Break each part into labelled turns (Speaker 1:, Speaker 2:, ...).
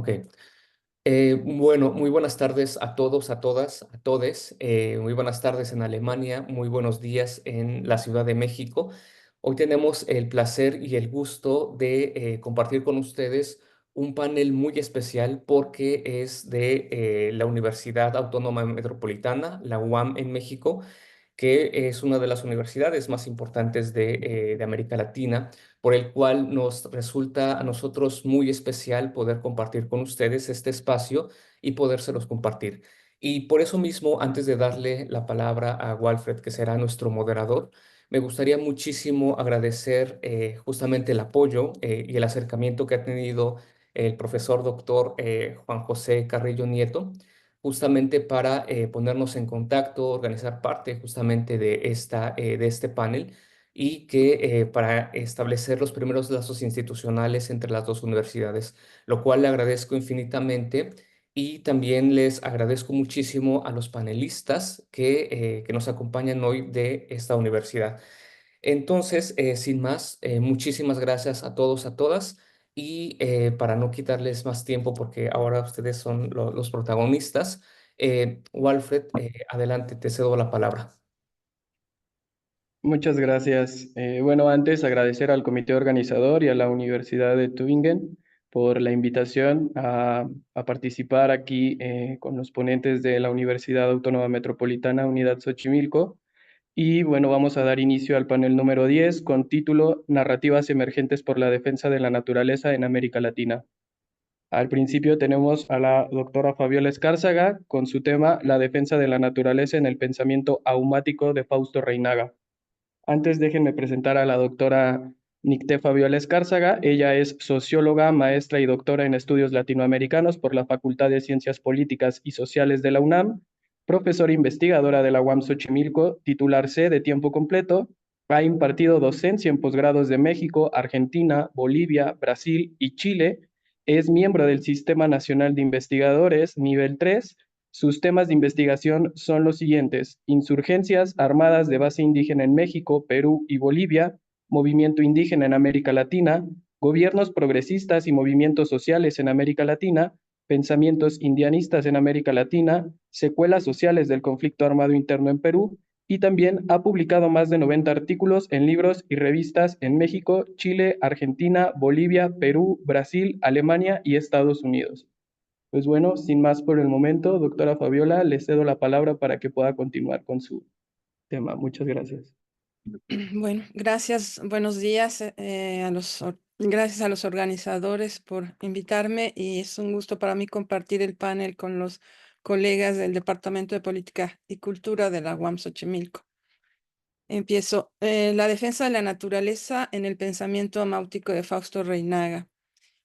Speaker 1: Ok. Bueno, muy buenas tardes a todos, a todas, a todes. Muy buenas tardes en Alemania, muy buenos días en la Ciudad de México. Hoy tenemos el placer y el gusto de compartir con ustedes un panel muy especial porque es de la Universidad Autónoma Metropolitana, la UAM en México, que es una de las universidades más importantes de América Latina, por el cual nos resulta a nosotros muy especial poder compartir con ustedes este espacio y podérselos compartir. Y por eso mismo, antes de darle la palabra a Walfred, que será nuestro moderador, me gustaría muchísimo agradecer justamente el apoyo y el acercamiento que ha tenido el profesor doctor Juan José Carrillo Nieto, justamente para ponernos en contacto, organizar parte justamente de este panel y que para establecer los primeros lazos institucionales entre las dos universidades, lo cual le agradezco infinitamente y también les agradezco muchísimo a los panelistas que nos acompañan hoy de esta universidad. Entonces, sin más, muchísimas gracias a todos, a todas. Y para no quitarles más tiempo, porque ahora ustedes son los protagonistas, Walfred, adelante, te cedo la palabra.
Speaker 2: Muchas gracias. Bueno, antes agradecer al comité organizador y a la Universidad de Tübingen por la invitación a participar aquí con los ponentes de la Universidad Autónoma Metropolitana Unidad Xochimilco. Y bueno, vamos a dar inicio al panel número 10 con título Narrativas emergentes por la defensa de la naturaleza en América Latina. Al principio tenemos a la doctora Fabiola Escárzaga con su tema La defensa de la naturaleza en el pensamiento aumático de Fausto Reinaga. Antes déjenme presentar a la doctora Nicté Fabiola Escárzaga. Ella es socióloga, maestra y doctora en estudios latinoamericanos por la Facultad de Ciencias Políticas y Sociales de la UNAM, profesora investigadora de la UAM Xochimilco, titular C de tiempo completo. Ha impartido docencia en posgrados de México, Argentina, Bolivia, Brasil y Chile. Es miembro del Sistema Nacional de Investigadores, nivel 3. Sus temas de investigación son los siguientes: insurgencias armadas de base indígena en México, Perú y Bolivia, movimiento indígena en América Latina, gobiernos progresistas y movimientos sociales en América Latina, pensamientos indianistas en América Latina, secuelas sociales del conflicto armado interno en Perú, y también ha publicado más de 90 artículos en libros y revistas en México, Chile, Argentina, Bolivia, Perú, Brasil, Alemania y Estados Unidos. Pues bueno, sin más por el momento, doctora Fabiola, le cedo la palabra para que pueda continuar con su tema. Muchas gracias.
Speaker 3: Bueno, gracias, buenos días gracias a los organizadores por invitarme y es un gusto para mí compartir el panel con los colegas del Departamento de Política y Cultura de la UAM Xochimilco. Empiezo. La defensa de la naturaleza en el pensamiento amáutico de Fausto Reinaga.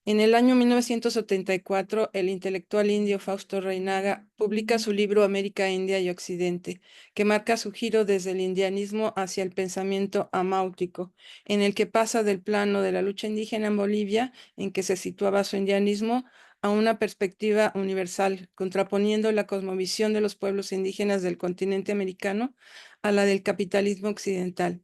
Speaker 3: En el año 1974, el intelectual indio Fausto Reinaga publica su libro América, India y Occidente, que marca su giro desde el indianismo hacia el pensamiento amáutico, en el que pasa del plano de la lucha indígena en Bolivia, en que se situaba su indianismo, a una perspectiva universal, contraponiendo la cosmovisión de los pueblos indígenas del continente americano a la del capitalismo occidental.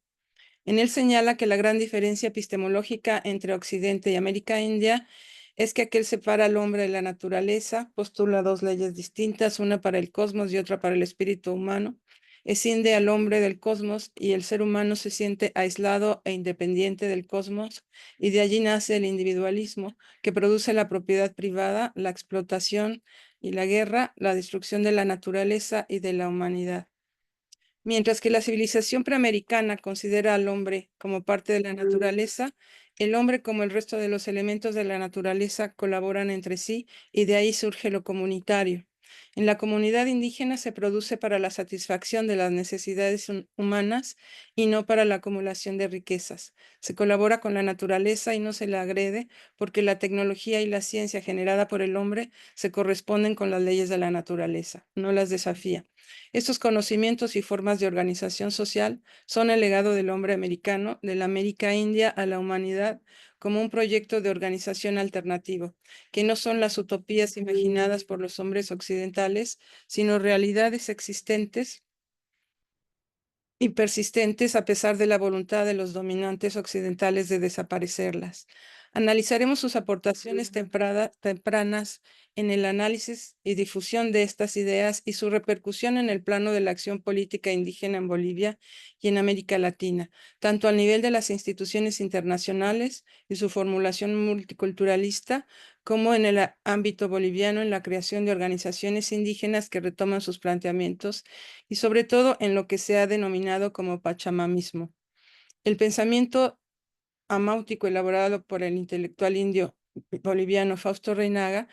Speaker 3: En él señala que la gran diferencia epistemológica entre Occidente y América India es que aquel separa al hombre de la naturaleza, postula dos leyes distintas, una para el cosmos y otra para el espíritu humano, escinde al hombre del cosmos y el ser humano se siente aislado e independiente del cosmos, y de allí nace el individualismo, que produce la propiedad privada, la explotación y la guerra, la destrucción de la naturaleza y de la humanidad. Mientras que la civilización preamericana considera al hombre como parte de la naturaleza, el hombre, como el resto de los elementos de la naturaleza, colaboran entre sí y de ahí surge lo comunitario. En la comunidad indígena se produce para la satisfacción de las necesidades humanas y no para la acumulación de riquezas. Se colabora con la naturaleza y no se la agrede porque la tecnología y la ciencia generada por el hombre se corresponden con las leyes de la naturaleza, no las desafía. Estos conocimientos y formas de organización social son el legado del hombre americano, de la América India a la humanidad, como un proyecto de organización alternativo, que no son las utopías imaginadas por los hombres occidentales, sino realidades existentes y persistentes a pesar de la voluntad de los dominantes occidentales de desaparecerlas. Analizaremos sus aportaciones tempranas en el análisis y difusión de estas ideas y su repercusión en el plano de la acción política indígena en Bolivia y en América Latina, tanto al nivel de las instituciones internacionales y su formulación multiculturalista, como en el ámbito boliviano en la creación de organizaciones indígenas que retoman sus planteamientos y sobre todo en lo que se ha denominado como pachamamismo. El pensamiento amáutico elaborado por el intelectual indio boliviano Fausto Reinaga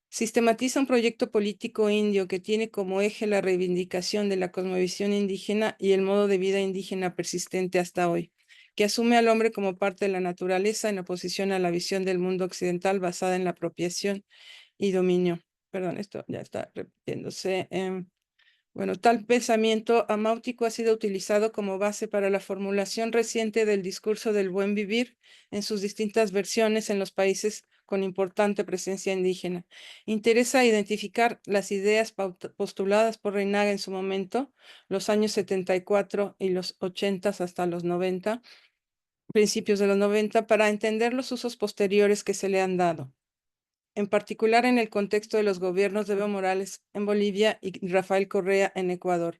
Speaker 3: sistematiza un proyecto político indio que tiene como eje la reivindicación de la cosmovisión indígena y el modo de vida indígena persistente hasta hoy, que asume al hombre como parte de la naturaleza en oposición a la visión del mundo occidental basada en la apropiación y dominio. Perdón, esto ya está repitiéndose. Bueno, tal pensamiento amáutico ha sido utilizado como base para la formulación reciente del discurso del buen vivir en sus distintas versiones en los países con importante presencia indígena. Interesa identificar las ideas postuladas por Reinaga en su momento, los años 74 y los 80 hasta los 90, principios de los 90, para entender los usos posteriores que se le han dado, en particular en el contexto de los gobiernos de Evo Morales en Bolivia y Rafael Correa en Ecuador,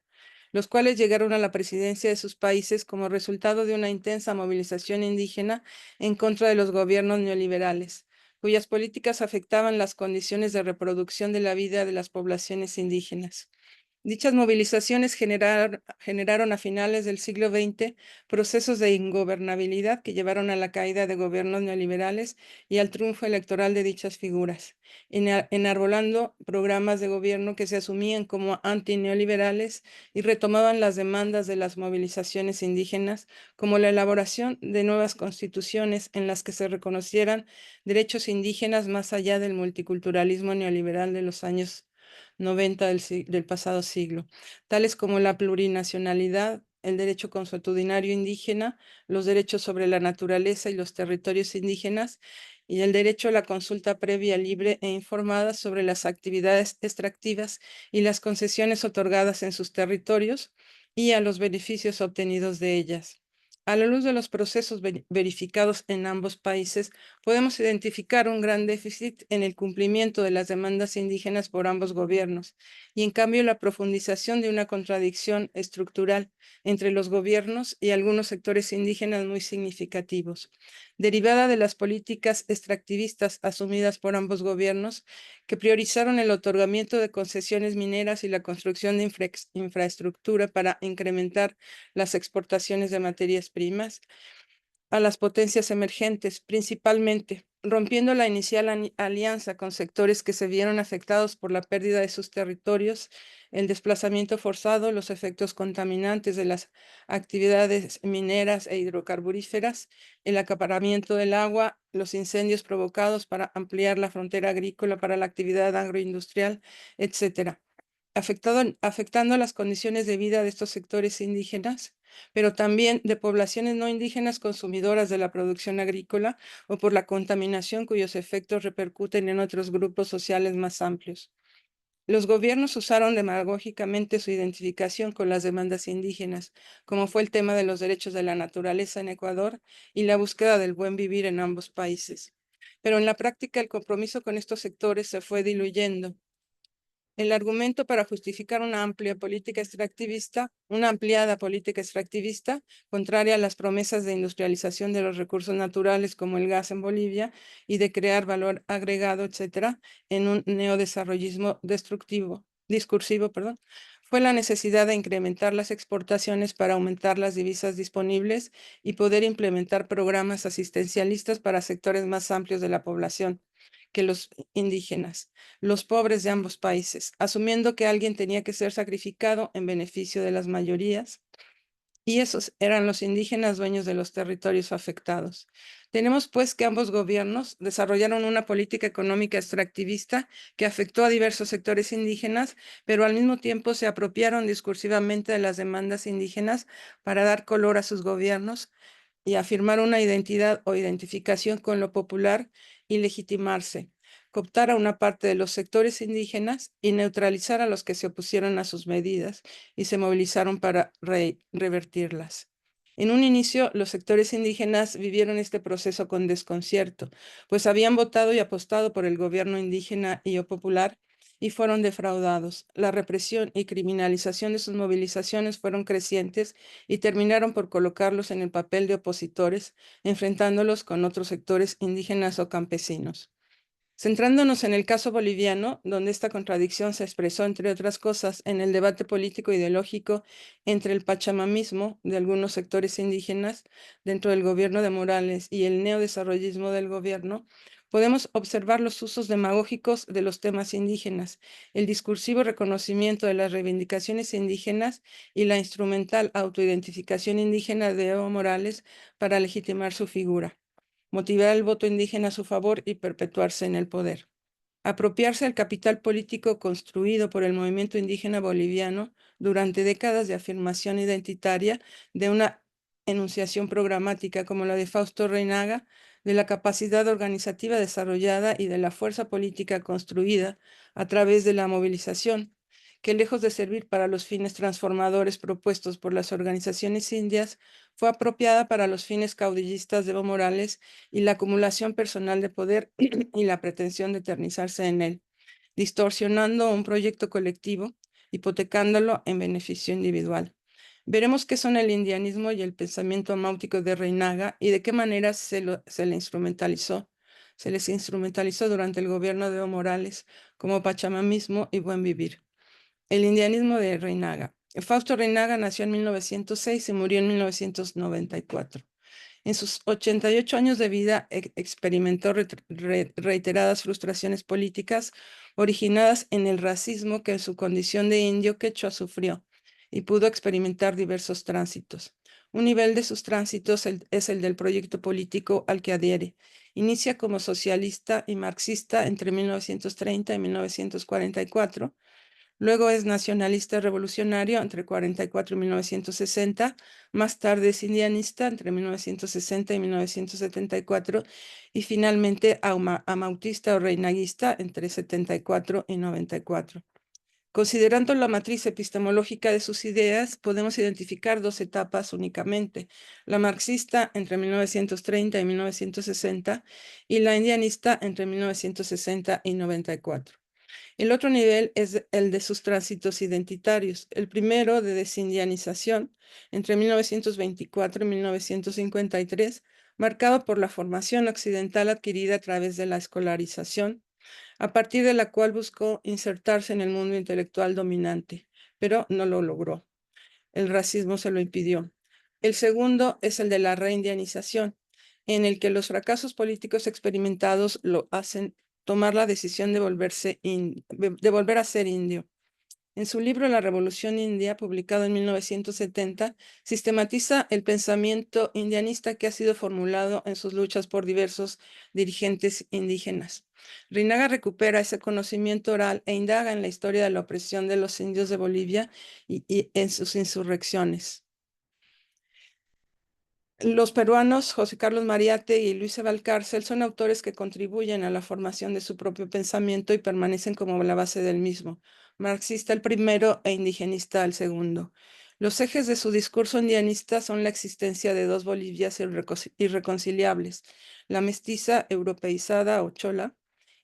Speaker 3: los cuales llegaron a la presidencia de sus países como resultado de una intensa movilización indígena en contra de los gobiernos neoliberales, cuyas políticas afectaban las condiciones de reproducción de la vida de las poblaciones indígenas. Dichas movilizaciones generaron a finales del siglo XX procesos de ingobernabilidad que llevaron a la caída de gobiernos neoliberales y al triunfo electoral de dichas figuras, enarbolando programas de gobierno que se asumían como antineoliberales y retomaban las demandas de las movilizaciones indígenas, como la elaboración de nuevas constituciones en las que se reconocieran derechos indígenas más allá del multiculturalismo neoliberal de los años 90 del pasado siglo, tales como la plurinacionalidad, el derecho consuetudinario indígena, los derechos sobre la naturaleza y los territorios indígenas, y el derecho a la consulta previa, libre e informada sobre las actividades extractivas y las concesiones otorgadas en sus territorios y a los beneficios obtenidos de ellas. A la luz de los procesos verificados en ambos países, podemos identificar un gran déficit en el cumplimiento de las demandas indígenas por ambos gobiernos y, en cambio, la profundización de una contradicción estructural entre los gobiernos y algunos sectores indígenas muy significativos, derivada de las políticas extractivistas asumidas por ambos gobiernos, que priorizaron el otorgamiento de concesiones mineras y la construcción de infraestructura para incrementar las exportaciones de materias primas a las potencias emergentes, principalmente, rompiendo la inicial alianza con sectores que se vieron afectados por la pérdida de sus territorios, el desplazamiento forzado, los efectos contaminantes de las actividades mineras e hidrocarburíferas, el acaparamiento del agua, los incendios provocados para ampliar la frontera agrícola para la actividad agroindustrial, etcétera, afectando las condiciones de vida de estos sectores indígenas, pero también de poblaciones no indígenas consumidoras de la producción agrícola o por la contaminación cuyos efectos repercuten en otros grupos sociales más amplios. Los gobiernos usaron demagógicamente su identificación con las demandas indígenas, como fue el tema de los derechos de la naturaleza en Ecuador y la búsqueda del buen vivir en ambos países. Pero en la práctica el compromiso con estos sectores se fue diluyendo. El argumento para justificar una ampliada política extractivista, contraria a las promesas de industrialización de los recursos naturales como el gas en Bolivia y de crear valor agregado, etcétera, en un neodesarrollismo discursivo, fue la necesidad de incrementar las exportaciones para aumentar las divisas disponibles y poder implementar programas asistencialistas para sectores más amplios de la población que los indígenas, los pobres de ambos países, asumiendo que alguien tenía que ser sacrificado en beneficio de las mayorías, y esos eran los indígenas dueños de los territorios afectados. Tenemos pues que ambos gobiernos desarrollaron una política económica extractivista que afectó a diversos sectores indígenas, pero al mismo tiempo se apropiaron discursivamente de las demandas indígenas para dar color a sus gobiernos y afirmar una identidad o identificación con lo popular y legitimarse, cooptar a una parte de los sectores indígenas y neutralizar a los que se opusieron a sus medidas y se movilizaron para revertirlas. En un inicio, los sectores indígenas vivieron este proceso con desconcierto, pues habían votado y apostado por el gobierno indígena y o popular y fueron defraudados. La represión y criminalización de sus movilizaciones fueron crecientes y terminaron por colocarlos en el papel de opositores, enfrentándolos con otros sectores indígenas o campesinos. Centrándonos en el caso boliviano, donde esta contradicción se expresó, entre otras cosas, en el debate político ideológico entre el pachamamismo de algunos sectores indígenas dentro del gobierno de Morales y el neodesarrollismo del gobierno, podemos observar los usos demagógicos de los temas indígenas, el discursivo reconocimiento de las reivindicaciones indígenas y la instrumental autoidentificación indígena de Evo Morales para legitimar su figura, motivar el voto indígena a su favor y perpetuarse en el poder. Apropiarse del capital político construido por el movimiento indígena boliviano durante décadas de afirmación identitaria, de una enunciación programática como la de Fausto Reinaga, de la capacidad organizativa desarrollada y de la fuerza política construida a través de la movilización, que lejos de servir para los fines transformadores propuestos por las organizaciones indias, fue apropiada para los fines caudillistas de Evo Morales y la acumulación personal de poder y la pretensión de eternizarse en él, distorsionando un proyecto colectivo, hipotecándolo en beneficio individual. Veremos qué son el indianismo y el pensamiento amáutico de Reinaga y de qué manera se le instrumentalizó. Se les instrumentalizó durante el gobierno de Evo Morales como pachamamismo y buen vivir. El indianismo de Reinaga. Fausto Reinaga nació en 1906 y murió en 1994. En sus 88 años de vida experimentó reiteradas frustraciones políticas originadas en el racismo que en su condición de indio quechua sufrió y pudo experimentar diversos tránsitos. Un nivel de sus tránsitos es el del proyecto político al que adhiere. Inicia como socialista y marxista entre 1930 y 1944. Luego es nacionalista revolucionario entre 44 y 1960, más tarde es indianista entre 1960 y 1974 y finalmente amautista o reinaguista entre 74 y 94. Considerando la matriz epistemológica de sus ideas, podemos identificar dos etapas únicamente, la marxista entre 1930 y 1960 y la indianista entre 1960 y 94. El otro nivel es el de sus tránsitos identitarios. El primero, de desindianización, entre 1924 y 1953, marcado por la formación occidental adquirida a través de la escolarización, a partir de la cual buscó insertarse en el mundo intelectual dominante, pero no lo logró. El racismo se lo impidió. El segundo es el de la reindianización, en el que los fracasos políticos experimentados lo hacen tomar la decisión de de volver a ser indio. En su libro La Revolución India, publicado en 1970, sistematiza el pensamiento indianista que ha sido formulado en sus luchas por diversos dirigentes indígenas. Reinaga recupera ese conocimiento oral e indaga en la historia de la opresión de los indios de Bolivia y en sus insurrecciones. Los peruanos José Carlos Mariate y Luis Valcárcel son autores que contribuyen a la formación de su propio pensamiento y permanecen como la base del mismo, marxista el primero e indigenista el segundo. Los ejes de su discurso indianista son la existencia de dos Bolivias irreconciliables, la mestiza europeizada o chola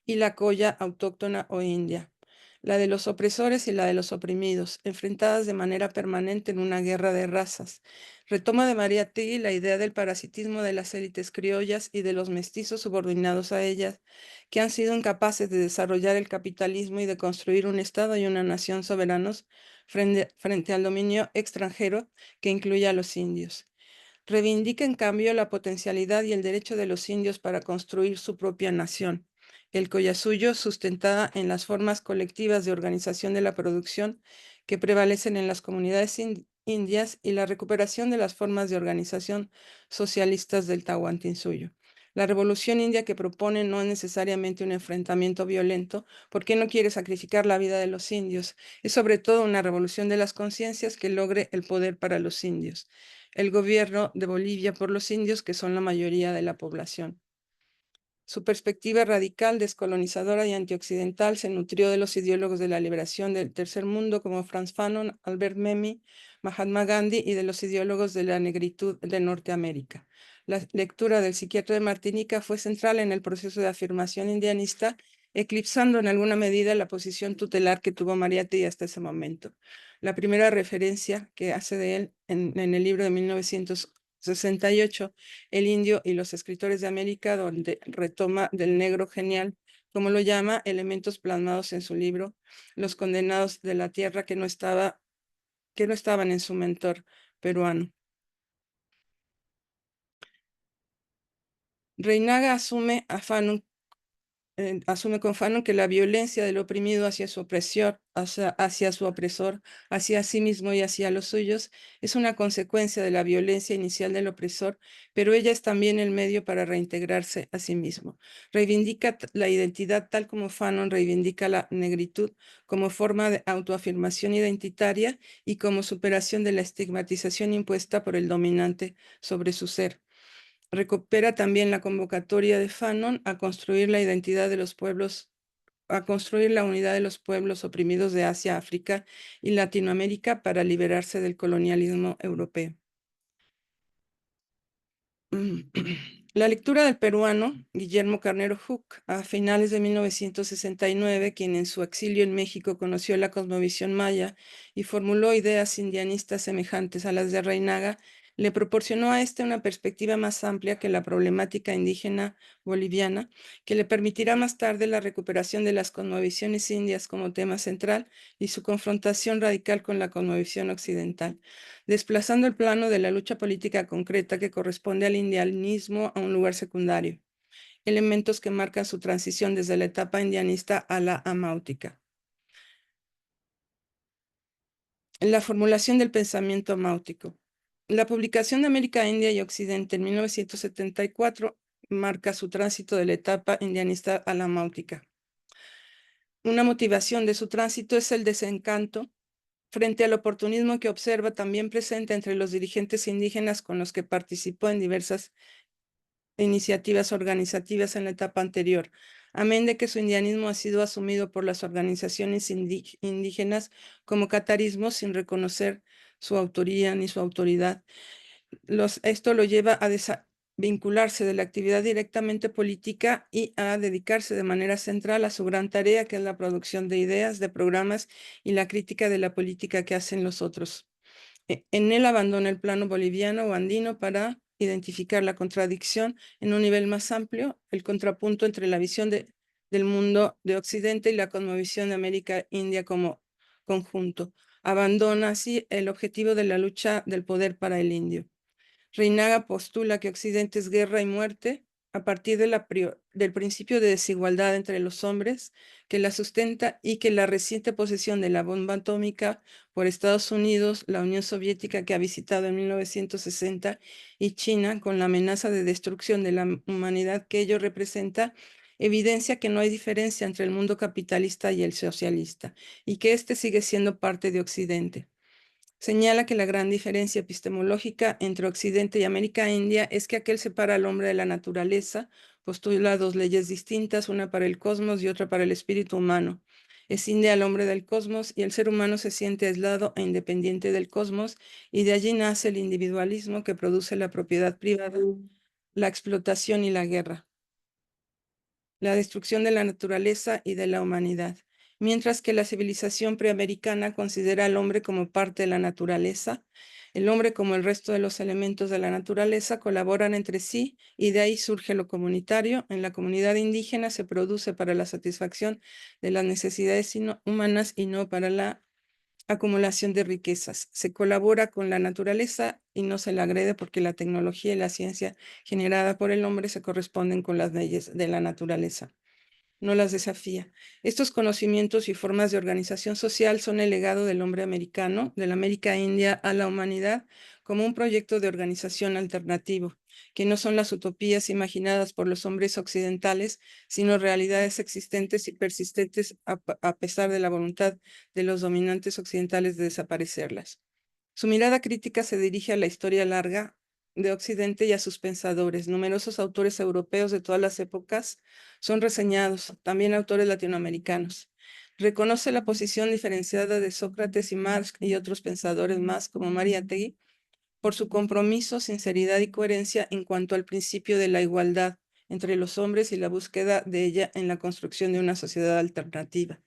Speaker 3: y la colla autóctona o india, la de los opresores y la de los oprimidos, enfrentadas de manera permanente en una guerra de razas. Retoma de Mariátegui la idea del parasitismo de las élites criollas y de los mestizos subordinados a ellas, que han sido incapaces de desarrollar el capitalismo y de construir un Estado y una nación soberanos frente al dominio extranjero que incluye a los indios. Reivindica, en cambio, la potencialidad y el derecho de los indios para construir su propia nación, el Collasuyo, sustentada en las formas colectivas de organización de la producción que prevalecen en las comunidades indias y la recuperación de las formas de organización socialistas del Tahuantinsuyo. La revolución india que propone no es necesariamente un enfrentamiento violento, porque no quiere sacrificar la vida de los indios. Es sobre todo una revolución de las conciencias que logre el poder para los indios, el gobierno de Bolivia por los indios, que son la mayoría de la población. Su perspectiva radical, descolonizadora y antioccidental se nutrió de los ideólogos de la liberación del tercer mundo como Frantz Fanon, Albert Memmi, Mahatma Gandhi y de los ideólogos de la negritud de Norteamérica. La lectura del psiquiatra de Martinica fue central en el proceso de afirmación indianista, eclipsando en alguna medida la posición tutelar que tuvo Mariátegui hasta ese momento. La primera referencia que hace de él en el libro de 1968, El indio y los escritores de América, donde retoma del negro genial, como lo llama, elementos plasmados en su libro, Los condenados de la tierra que no estaban en su mentor peruano. Reinaga asume con Fanon que la violencia del oprimido hacia su opresor, hacia su opresor, hacia sí mismo y hacia los suyos, es una consecuencia de la violencia inicial del opresor, pero ella es también el medio para reintegrarse a sí mismo. Reivindica la identidad tal como Fanon reivindica la negritud como forma de autoafirmación identitaria y como superación de la estigmatización impuesta por el dominante sobre su ser. Recupera también la convocatoria de Fanon a construir la identidad de los pueblos, a construir la unidad de los pueblos oprimidos de Asia, África y Latinoamérica para liberarse del colonialismo europeo. La lectura del peruano Guillermo Carnero Huck a finales de 1969, quien en su exilio en México conoció la cosmovisión maya y formuló ideas indianistas semejantes a las de Reinaga, le proporcionó a este una perspectiva más amplia que la problemática indígena boliviana, que le permitirá más tarde la recuperación de las cosmovisiones indias como tema central y su confrontación radical con la cosmovisión occidental, desplazando el plano de la lucha política concreta que corresponde al indianismo a un lugar secundario, elementos que marcan su transición desde la etapa indianista a la amáutica. La formulación del pensamiento amáutico. La publicación de América, India y Occidente en 1974 marca su tránsito de la etapa indianista a la amáutica. Una motivación de su tránsito es el desencanto frente al oportunismo que observa también presente entre los dirigentes indígenas con los que participó en diversas iniciativas organizativas en la etapa anterior, amén de que su indianismo ha sido asumido por las organizaciones indígenas como catarismo sin reconocer su autoría ni su autoridad. Esto lo lleva a vincularse de la actividad directamente política y a dedicarse de manera central a su gran tarea, que es la producción de ideas, de programas y la crítica de la política que hacen los otros. En él abandona el plano boliviano o andino para identificar la contradicción en un nivel más amplio, el contrapunto entre la visión del mundo de Occidente y la cosmovisión de América India como conjunto. Abandona así el objetivo de la lucha del poder para el indio. Reinaga postula que Occidente es guerra y muerte a partir del principio de desigualdad entre los hombres que la sustenta y que la reciente posesión de la bomba atómica por Estados Unidos, la Unión Soviética que ha visitado en 1960 y China con la amenaza de destrucción de la humanidad que ello representa, evidencia que no hay diferencia entre el mundo capitalista y el socialista y que éste sigue siendo parte de Occidente. Señala que la gran diferencia epistemológica entre Occidente y América India es que aquel separa al hombre de la naturaleza, postula dos leyes distintas, una para el cosmos y otra para el espíritu humano. Escinde al hombre del cosmos y el ser humano se siente aislado e independiente del cosmos, y de allí nace el individualismo que produce la propiedad privada, la explotación y la guerra, la destrucción de la naturaleza y de la humanidad. Mientras que la civilización preamericana considera al hombre como parte de la naturaleza, el hombre como el resto de los elementos de la naturaleza colaboran entre sí y de ahí surge lo comunitario. En la comunidad indígena se produce para la satisfacción de las necesidades humanas y no para la acumulación de riquezas. Se colabora con la naturaleza y no se la agrede porque la tecnología y la ciencia generada por el hombre se corresponden con las leyes de la naturaleza, no las desafía. Estos conocimientos y formas de organización social son el legado del hombre americano, de la América India a la humanidad, como un proyecto de organización alternativo, que no son las utopías imaginadas por los hombres occidentales, sino realidades existentes y persistentes a pesar de la voluntad de los dominantes occidentales de desaparecerlas. Su mirada crítica se dirige a la historia larga de Occidente y a sus pensadores. Numerosos autores europeos de todas las épocas son reseñados, también autores latinoamericanos. Reconoce la posición diferenciada de Sócrates y Marx y otros pensadores más, como Mariátegui, por su compromiso, sinceridad y coherencia en cuanto al principio de la igualdad entre los hombres y la búsqueda de ella en la construcción de una sociedad alternativa.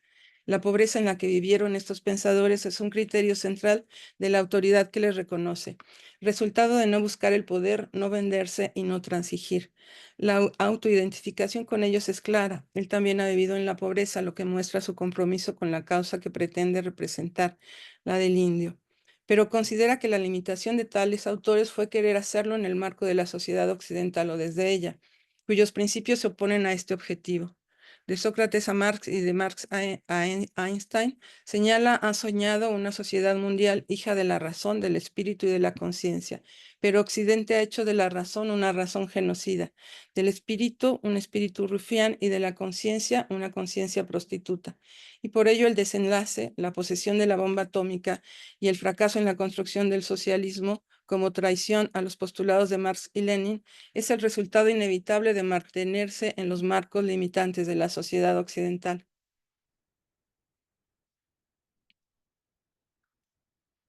Speaker 3: La pobreza en la que vivieron estos pensadores es un criterio central de la autoridad que les reconoce, resultado de no buscar el poder, no venderse y no transigir. La autoidentificación con ellos es clara. Él también ha vivido en la pobreza, lo que muestra su compromiso con la causa que pretende representar, la del indio, pero considera que la limitación de tales autores fue querer hacerlo en el marco de la sociedad occidental o desde ella, cuyos principios se oponen a este objetivo. De Sócrates a Marx y de Marx a Einstein, señala, ha soñado una sociedad mundial hija de la razón, del espíritu y de la conciencia, pero Occidente ha hecho de la razón una razón genocida, del espíritu un espíritu rufián y de la conciencia una conciencia prostituta. Y por ello el desenlace, la posesión de la bomba atómica y el fracaso en la construcción del socialismo como traición a los postulados de Marx y Lenin es el resultado inevitable de mantenerse en los marcos limitantes de la sociedad occidental.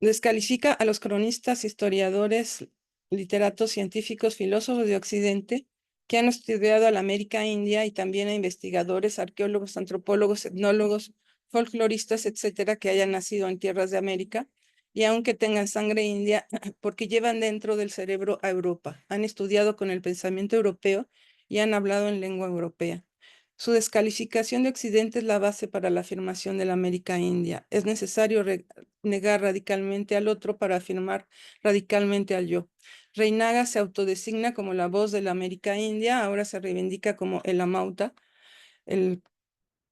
Speaker 3: Descalifica a los cronistas, historiadores, literatos, científicos, filósofos de Occidente que han estudiado a la América India y también a investigadores, arqueólogos, antropólogos, etnólogos, folcloristas, etcétera, que hayan nacido en tierras de América y aunque tengan sangre india, porque llevan dentro del cerebro a Europa, han estudiado con el pensamiento europeo y han hablado en lengua europea. Su descalificación de Occidente es la base para la afirmación de la América India. Es necesario negar radicalmente al otro para afirmar radicalmente al yo. Reinaga se autodesigna como la voz de la América India, ahora se reivindica como el Amauta, el,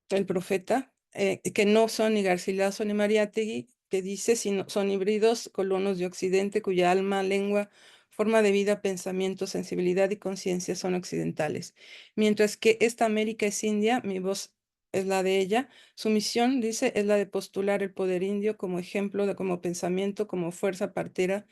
Speaker 3: el profeta, que no son ni Garcilaso ni Mariátegui, que dice, sino son híbridos colonos de Occidente cuya alma, lengua, forma de vida, pensamiento, sensibilidad y conciencia son occidentales. Mientras que esta América es India, mi voz es la de ella, su misión, dice, es la de postular el poder indio como ejemplo, como pensamiento, como fuerza partera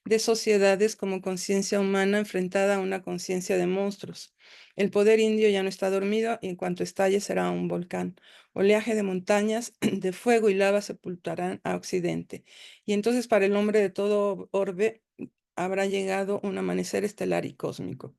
Speaker 3: de sociedades, como conciencia humana enfrentada a una conciencia de monstruos. El poder indio ya no está dormido y en cuanto estalle será un volcán. Oleaje de montañas, de fuego y lava sepultarán a Occidente. Y entonces para el hombre de todo orbe habrá llegado un amanecer estelar y cósmico.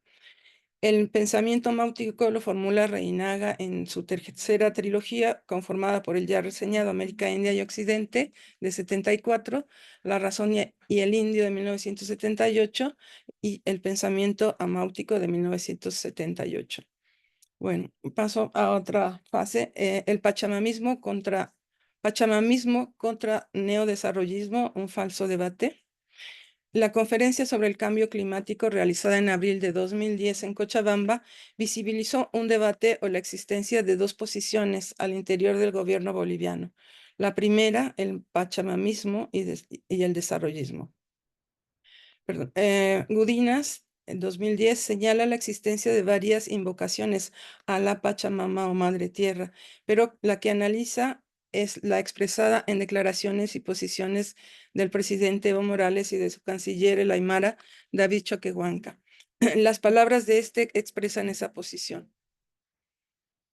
Speaker 3: El pensamiento máutico lo formula Reinaga en su tercera trilogía, conformada por el ya reseñado América, India y Occidente de 74, La razón y el indio de 1978 y El pensamiento amáutico de 1978. Bueno, paso a otra fase, el pachamamismo contra neodesarrollismo, un falso debate. La conferencia sobre el cambio climático realizada en abril de 2010 en Cochabamba visibilizó un debate o la existencia de dos posiciones al interior del gobierno boliviano. La primera, el pachamamismo y el desarrollismo. Perdón. Gudinas, en 2010, señala la existencia de varias invocaciones a la Pachamama o Madre Tierra, pero la que analiza es la expresada en declaraciones y posiciones del presidente Evo Morales y de su canciller, el aymara David Choquehuanca. Las palabras de este expresan esa posición.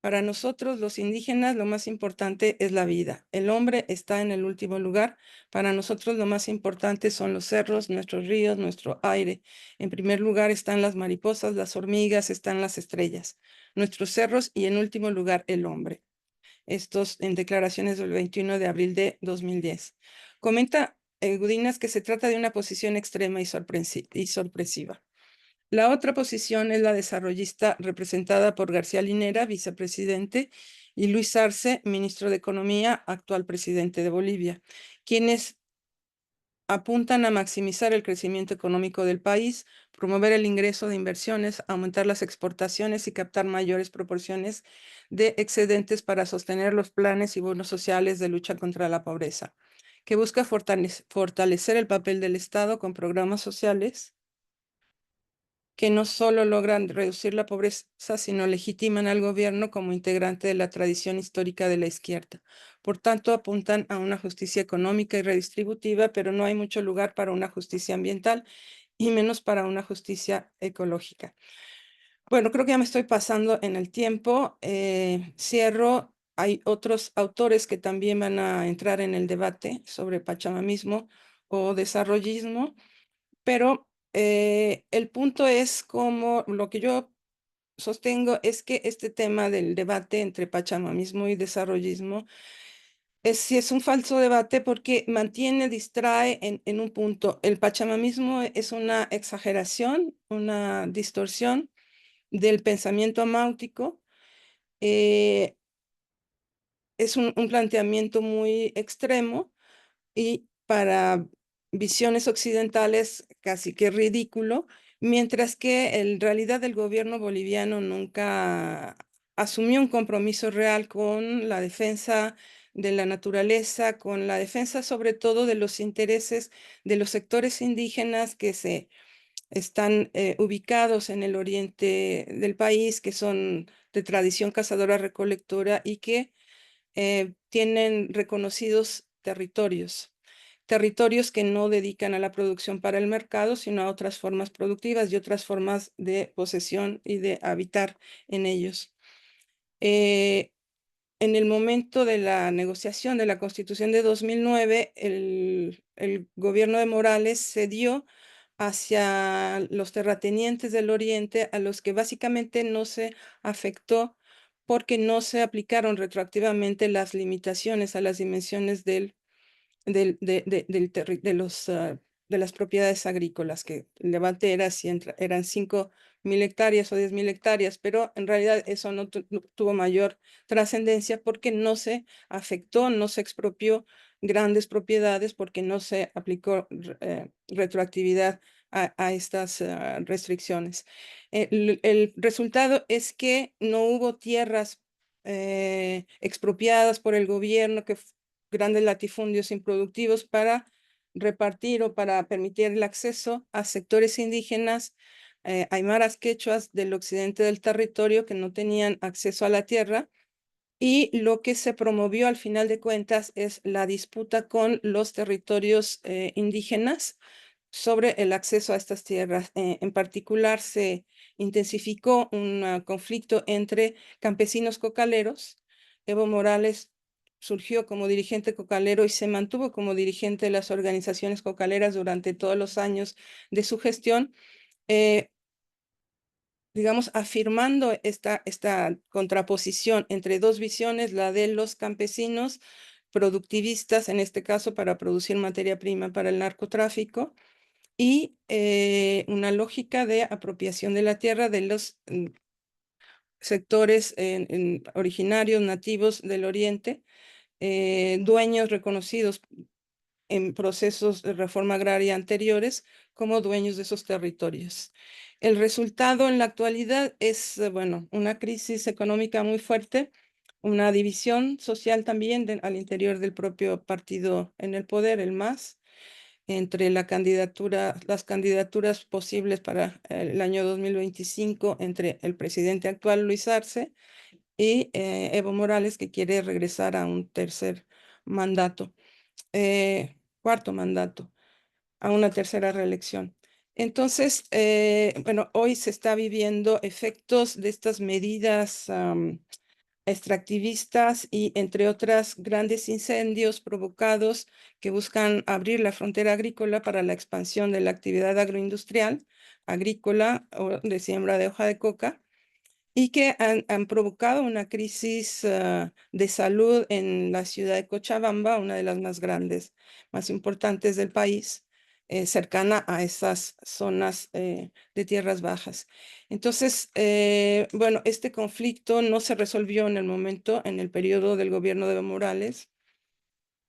Speaker 3: Para nosotros, los indígenas, lo más importante es la vida. El hombre está en el último lugar. Para nosotros, lo más importante son los cerros, nuestros ríos, nuestro aire. En primer lugar están las mariposas, las hormigas, están las estrellas, nuestros cerros y en último lugar el hombre. Estos en declaraciones del 21 de abril de 2010. Comenta Gudinas que se trata de una posición extrema y sorpresiva. La otra posición es la desarrollista representada por García Linera, vicepresidente, y Luis Arce, ministro de Economía, actual presidente de Bolivia, quienes apuntan a maximizar el crecimiento económico del país, promover el ingreso de inversiones, aumentar las exportaciones y captar mayores proporciones de excedentes para sostener los planes y bonos sociales de lucha contra la pobreza, que busca fortalecer el papel del Estado con programas sociales que no solo logran reducir la pobreza, sino legitiman al gobierno como integrante de la tradición histórica de la izquierda. Por tanto, apuntan a una justicia económica y redistributiva, pero no hay mucho lugar para una justicia ambiental y menos para una justicia ecológica. Bueno, creo que ya me estoy pasando en el tiempo. Cierro. Hay otros autores que también van a entrar en el debate sobre pachamamismo o desarrollismo, pero el punto es como lo que yo sostengo es que este tema del debate entre pachamamismo y desarrollismo sí es un falso debate porque mantiene, distrae en un punto. El pachamamismo es una exageración, una distorsión del pensamiento amáutico. eh, es un planteamiento muy extremo y para visiones occidentales casi que ridículo, mientras que en realidad el gobierno boliviano nunca asumió un compromiso real con la defensa de la naturaleza, con la defensa sobre todo de los intereses de los sectores indígenas que se están ubicados en el oriente del país, que son de tradición cazadora-recolectora y que tienen reconocidos territorios que no dedican a la producción para el mercado, sino a otras formas productivas y otras formas de posesión y de habitar en ellos. Eh, en el momento de la negociación de la Constitución de 2009, el gobierno de Morales cedió hacia los terratenientes del Oriente, a los que básicamente no se afectó porque no se aplicaron retroactivamente las limitaciones a las dimensiones de las propiedades agrícolas, que el debate era si eran 5.000 hectáreas o 10.000 hectáreas, pero en realidad eso no tuvo mayor trascendencia porque no se afectó, no se expropió grandes propiedades porque no se aplicó retroactividad a estas restricciones. El resultado es que no hubo tierras expropiadas por el gobierno, grandes latifundios improductivos para repartir o para permitir el acceso a sectores indígenas, aymaras, quechuas del occidente del territorio que no tenían acceso a la tierra. Y lo que se promovió al final de cuentas es la disputa con los territorios indígenas sobre el acceso a estas tierras. En particular, se intensificó un conflicto entre campesinos cocaleros. Evo Morales surgió como dirigente cocalero y se mantuvo como dirigente de las organizaciones cocaleras durante todos los años de su gestión, eh, digamos, afirmando esta contraposición entre dos visiones, la de los campesinos productivistas, en este caso para producir materia prima para el narcotráfico, y una lógica de apropiación de la tierra de los sectores originarios, nativos del Oriente, dueños reconocidos en procesos de reforma agraria anteriores como dueños de esos territorios. El resultado en la actualidad es, bueno, una crisis económica muy fuerte, una división social también al interior del propio partido en el poder, el MAS, entre las candidaturas posibles para el año 2025 entre el presidente actual, Luis Arce, y Evo Morales, que quiere regresar a un tercer mandato, cuarto mandato, a una tercera reelección. Entonces, bueno, hoy se está viviendo efectos de estas medidas extractivistas y, entre otras, grandes incendios provocados que buscan abrir la frontera agrícola para la expansión de la actividad agroindustrial, agrícola o de siembra de hoja de coca, y que han provocado una crisis de salud en la ciudad de Cochabamba, una de las más grandes, más importantes del país, cercana a esas zonas de tierras bajas. Entonces, bueno, este conflicto no se resolvió en el momento, en el periodo del gobierno de Evo Morales.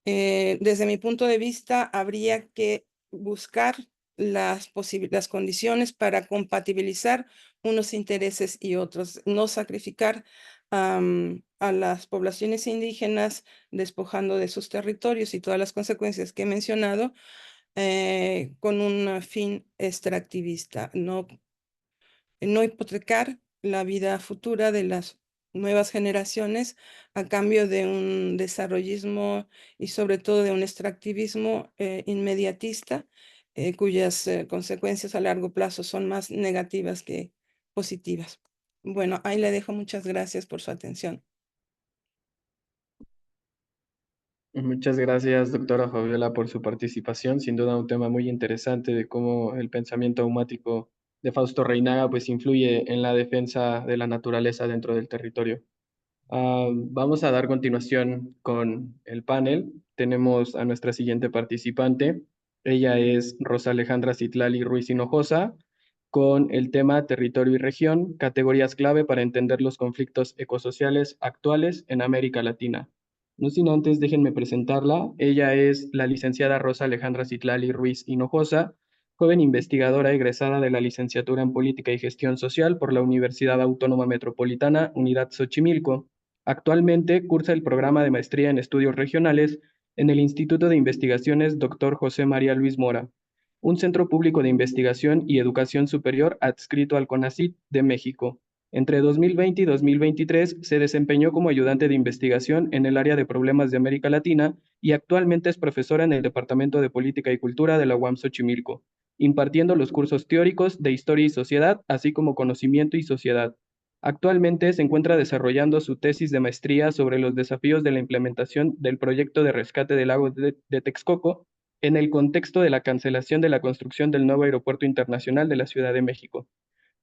Speaker 3: Desde mi punto de vista, habría que buscar las condiciones para compatibilizar unos intereses y otros, no sacrificar a las poblaciones indígenas despojando de sus territorios y todas las consecuencias que he mencionado con un fin extractivista, no hipotecar la vida futura de las nuevas generaciones a cambio de un desarrollismo y sobre todo de un extractivismo inmediatista cuyas consecuencias a largo plazo son más negativas que positivas. Bueno, ahí le dejo. Muchas gracias por su atención.
Speaker 2: Muchas gracias, doctora Fabiola, por su participación. Sin duda un tema muy interesante de cómo el pensamiento aumático de Fausto Reinaga pues influye en la defensa de la naturaleza dentro del territorio. Vamos a dar continuación con el panel. Tenemos a nuestra siguiente participante. Ella es Rosa Alejandra Citlali Ruiz Hinojosa, con el tema Territorio y región, categorías clave para entender los conflictos ecosociales actuales en América Latina. No sin antes, déjenme presentarla. Ella es la licenciada Rosa Alejandra Citlali Ruiz Hinojosa, joven investigadora egresada de la licenciatura en Política y Gestión Social por la Universidad Autónoma Metropolitana, Unidad Xochimilco. Actualmente cursa el programa de maestría en estudios regionales en el Instituto de Investigaciones Dr. José María Luis Mora, un centro público de investigación y educación superior adscrito al CONACYT de México. Entre 2020 y 2023 se desempeñó como ayudante de investigación en el área de problemas de América Latina y actualmente es profesora en el Departamento de Política y Cultura de la UAM Xochimilco, impartiendo los cursos teóricos de Historia y Sociedad, así como Conocimiento y Sociedad. Actualmente se encuentra desarrollando su tesis de maestría sobre los desafíos de la implementación del proyecto de rescate del lago de Texcoco en el contexto de la cancelación de la construcción del nuevo aeropuerto internacional de la Ciudad de México.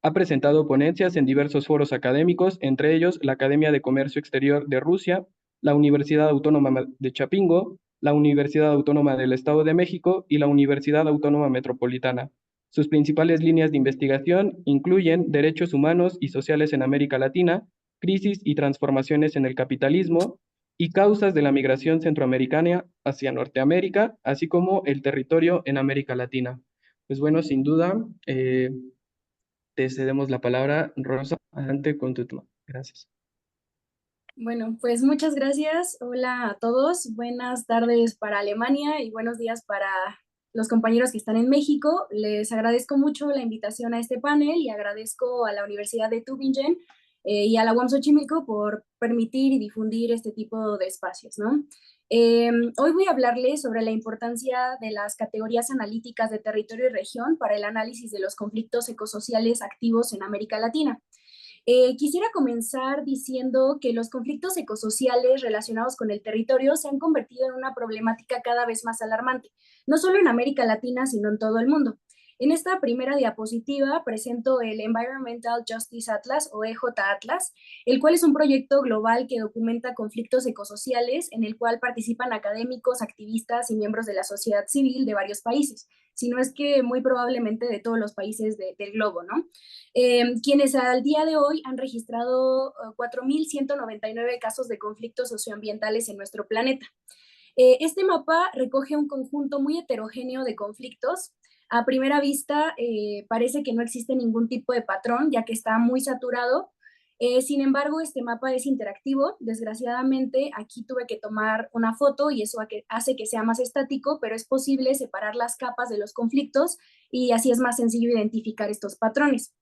Speaker 2: Ha presentado ponencias en diversos foros académicos, entre ellos la Academia de Comercio Exterior de Rusia, la Universidad Autónoma de Chapingo, la Universidad Autónoma del Estado de México y la Universidad Autónoma Metropolitana. Sus principales líneas de investigación incluyen derechos humanos y sociales en América Latina, crisis y transformaciones en el capitalismo y causas de la migración centroamericana hacia Norteamérica, así como el territorio en América Latina. Pues bueno, sin duda, te cedemos la palabra. Rosa, adelante con tu tema. Gracias.
Speaker 4: Bueno, pues muchas gracias. Hola a todos. Buenas tardes para Alemania y buenos días para los compañeros que están en México. Les agradezco mucho la invitación a este panel y agradezco a la Universidad de Tübingen y a la UAM Xochimilco por permitir y difundir este tipo de espacios, ¿no? Hoy voy a hablarles sobre la importancia de las categorías analíticas de territorio y región para el análisis de los conflictos ecosociales activos en América Latina. Quisiera comenzar diciendo que los conflictos ecosociales relacionados con el territorio se han convertido en una problemática cada vez más alarmante, no solo en América Latina, sino en todo el mundo. En esta primera diapositiva presento el Environmental Justice Atlas o EJ Atlas, el cual es un proyecto global que documenta conflictos ecosociales en el cual participan académicos, activistas y miembros de la sociedad civil de varios países, si no es que muy probablemente de todos los países del globo, ¿no? Quienes al día de hoy han registrado 4.199 casos de conflictos socioambientales en nuestro planeta. Este mapa recoge un conjunto muy heterogéneo de conflictos. A primera vista parece que no existe ningún tipo de patrón, ya que está muy saturado. Sin embargo, este mapa es interactivo. Desgraciadamente, aquí tuve que tomar una foto y eso hace que sea más estático, pero es posible separar las capas de los conflictos y así es más sencillo identificar estos patrones.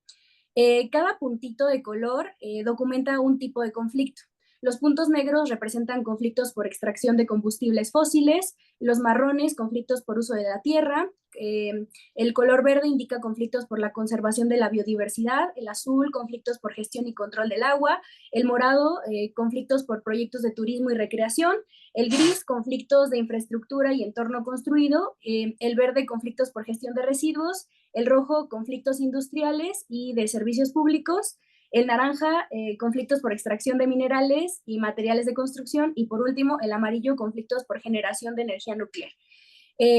Speaker 4: Cada puntito de color documenta un tipo de conflicto. Los puntos negros representan conflictos por extracción de combustibles fósiles, los marrones, conflictos por uso de la tierra, el color verde indica conflictos por la conservación de la biodiversidad, el azul, conflictos por gestión y control del agua, el morado, conflictos por proyectos de turismo y recreación, el gris, conflictos de infraestructura y entorno construido, el verde, conflictos por gestión de residuos, el rojo, conflictos industriales y de servicios públicos, el naranja, conflictos por extracción de minerales y materiales de construcción, y por último, el amarillo, conflictos por generación de energía nuclear.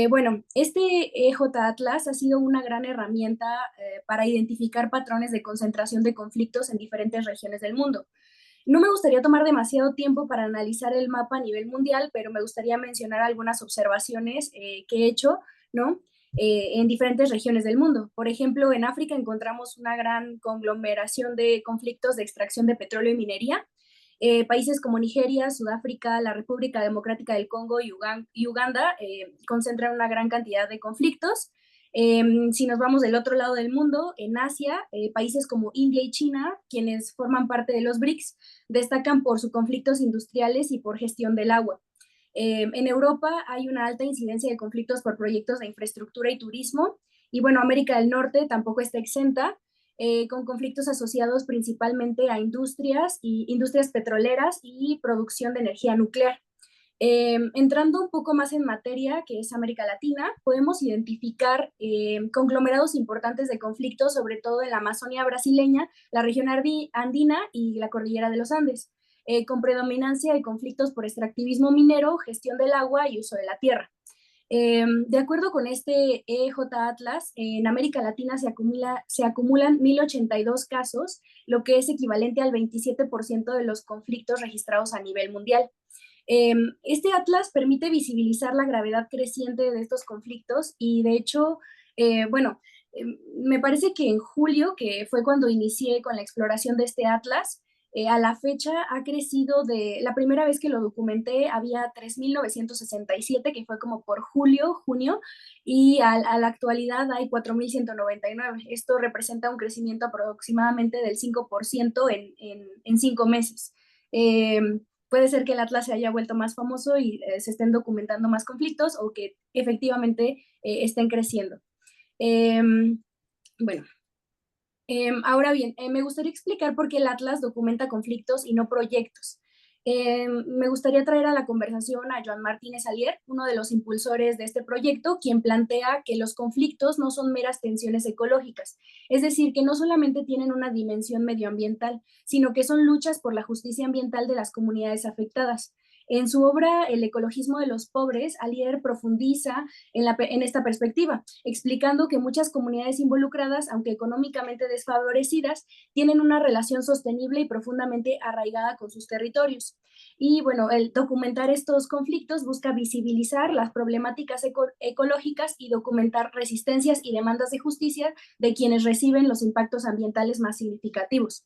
Speaker 4: Bueno, este EJ Atlas ha sido una gran herramienta para identificar patrones de concentración de conflictos en diferentes regiones del mundo. No me gustaría tomar demasiado tiempo para analizar el mapa a nivel mundial, pero me gustaría mencionar algunas observaciones que he hecho, ¿no? En diferentes regiones del mundo. Por ejemplo, en África encontramos una gran conglomeración de conflictos de extracción de petróleo y minería. Países como Nigeria, Sudáfrica, la República Democrática del Congo y Uganda concentran una gran cantidad de conflictos. Si nos vamos del otro lado del mundo, en Asia, países como India y China, quienes forman parte de los BRICS, destacan por sus conflictos industriales y por gestión del agua. En Europa hay una alta incidencia de conflictos por proyectos de infraestructura y turismo, y bueno, América del Norte tampoco está exenta, con conflictos asociados principalmente a industrias petroleras y producción de energía nuclear. Entrando un poco más en materia, que es América Latina, podemos identificar conglomerados importantes de conflictos, sobre todo en la Amazonia brasileña, la región andina y la cordillera de los Andes, con predominancia de conflictos por extractivismo minero, gestión del agua y uso de la tierra. De acuerdo con este EJ Atlas, en América Latina se acumulan 1.082 casos, lo que es equivalente al 27% de los conflictos registrados a nivel mundial. Este atlas permite visibilizar la gravedad creciente de estos conflictos y de hecho, bueno, me parece que en julio, que fue cuando inicié con la exploración de este atlas, a la fecha ha crecido la primera vez que lo documenté había 3.967, que fue como por junio, y a la actualidad hay 4.199. Esto representa un crecimiento aproximadamente del 5% en 5 meses. Puede ser que el Atlas se haya vuelto más famoso y se estén documentando más conflictos o que efectivamente estén creciendo. Bueno, ahora bien, me gustaría explicar por qué el Atlas documenta conflictos y no proyectos. Me gustaría traer a la conversación a Joan Martínez Alier, uno de los impulsores de este proyecto, quien plantea que los conflictos no son meras tensiones ecológicas, es decir, que no solamente tienen una dimensión medioambiental, sino que son luchas por la justicia ambiental de las comunidades afectadas. En su obra El ecologismo de los pobres, Alier profundiza en esta perspectiva, explicando que muchas comunidades involucradas, aunque económicamente desfavorecidas, tienen una relación sostenible y profundamente arraigada con sus territorios. Y bueno, el documentar estos conflictos busca visibilizar las problemáticas ecológicas y documentar resistencias y demandas de justicia de quienes reciben los impactos ambientales más significativos.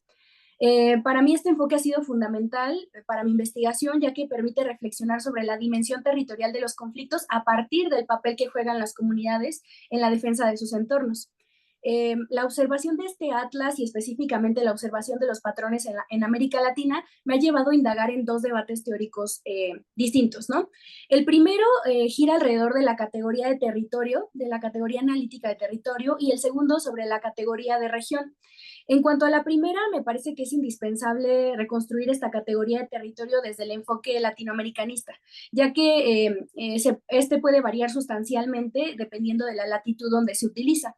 Speaker 4: Para mí este enfoque ha sido fundamental para mi investigación, ya que permite reflexionar sobre la dimensión territorial de los conflictos a partir del papel que juegan las comunidades en la defensa de sus entornos. La observación de este atlas y específicamente la observación de los patrones en América Latina me ha llevado a indagar en dos debates teóricos distintos, ¿no? El primero gira alrededor de la categoría de territorio, de la categoría analítica de territorio, y el segundo sobre la categoría de región. En cuanto a la primera, me parece que es indispensable reconstruir esta categoría de territorio desde el enfoque latinoamericanista, ya que este puede variar sustancialmente dependiendo de la latitud donde se utiliza.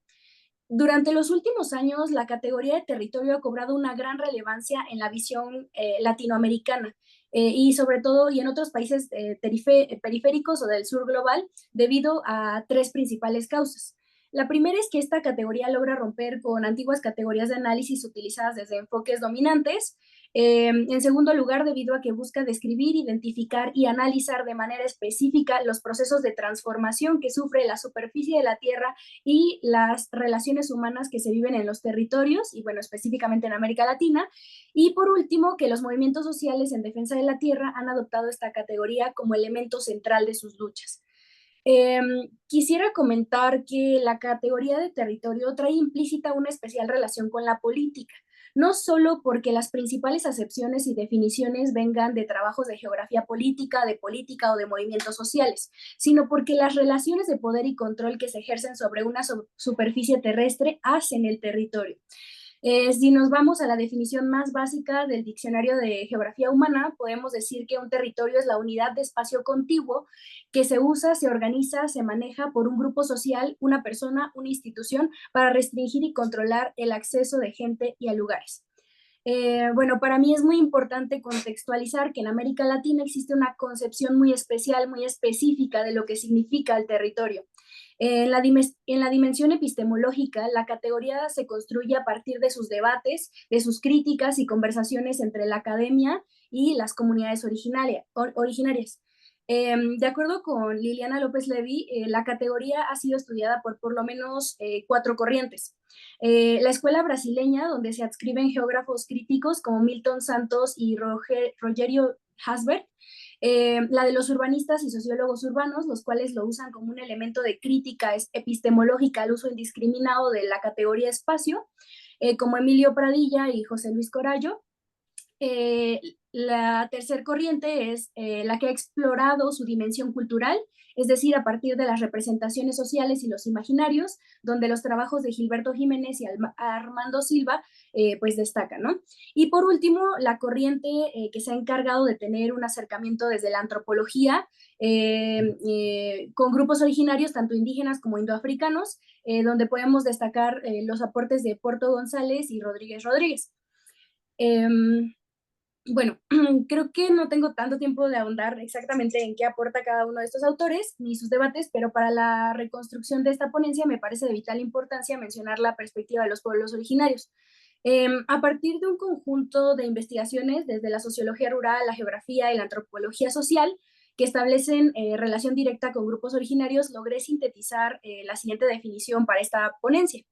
Speaker 4: Durante los últimos años, la categoría de territorio ha cobrado una gran relevancia en la visión latinoamericana y sobre todo y en otros países periféricos o del sur global debido a tres principales causas. La primera es que esta categoría logra romper con antiguas categorías de análisis utilizadas desde enfoques dominantes. En segundo lugar, debido a que busca describir, identificar y analizar de manera específica los procesos de transformación que sufre la superficie de la Tierra y las relaciones humanas que se viven en los territorios, y bueno, específicamente en América Latina. Y por último, que los movimientos sociales en defensa de la tierra han adoptado esta categoría como elemento central de sus luchas. Quisiera comentar que la categoría de territorio trae implícita una especial relación con la política, no solo porque las principales acepciones y definiciones vengan de trabajos de geografía política o de movimientos sociales, sino porque las relaciones de poder y control que se ejercen sobre una superficie terrestre hacen el territorio. Si nos vamos a la definición más básica del Diccionario de Geografía Humana, podemos decir que un territorio es la unidad de espacio contiguo que se usa, se organiza, se maneja por un grupo social, una persona, una institución, para restringir y controlar el acceso de gente y a lugares. Bueno, para mí es muy importante contextualizar que en América Latina existe una concepción muy especial, muy específica de lo que significa el territorio. En la dimensión epistemológica, la categoría se construye a partir de sus debates, de sus críticas y conversaciones entre la academia y las comunidades originarias. De acuerdo con Liliana López Levy, la categoría ha sido estudiada por lo menos 4 corrientes. La escuela brasileña, donde se adscriben geógrafos críticos como Milton Santos y Rogerio Hasbert, la de los urbanistas y sociólogos urbanos, los cuales lo usan como un elemento de crítica epistemológica al uso indiscriminado de la categoría espacio, como Emilio Pradilla y José Luis Corallo. La tercer corriente es la que ha explorado su dimensión cultural, es decir, a partir de las representaciones sociales y los imaginarios, donde los trabajos de Gilberto Jiménez y Armando Silva pues destacan, ¿no? Y por último, la corriente que se ha encargado de tener un acercamiento desde la antropología con grupos originarios, tanto indígenas como indoafricanos, donde podemos destacar los aportes de Porto González y Rodríguez Rodríguez. Bueno, creo que no tengo tanto tiempo de ahondar exactamente en qué aporta cada uno de estos autores ni sus debates, pero para la reconstrucción de esta ponencia me parece de vital importancia mencionar la perspectiva de los pueblos originarios. A partir de un conjunto de investigaciones desde la sociología rural, la geografía y la antropología social, que establecen relación directa con grupos originarios, logré sintetizar la siguiente definición para esta ponencia.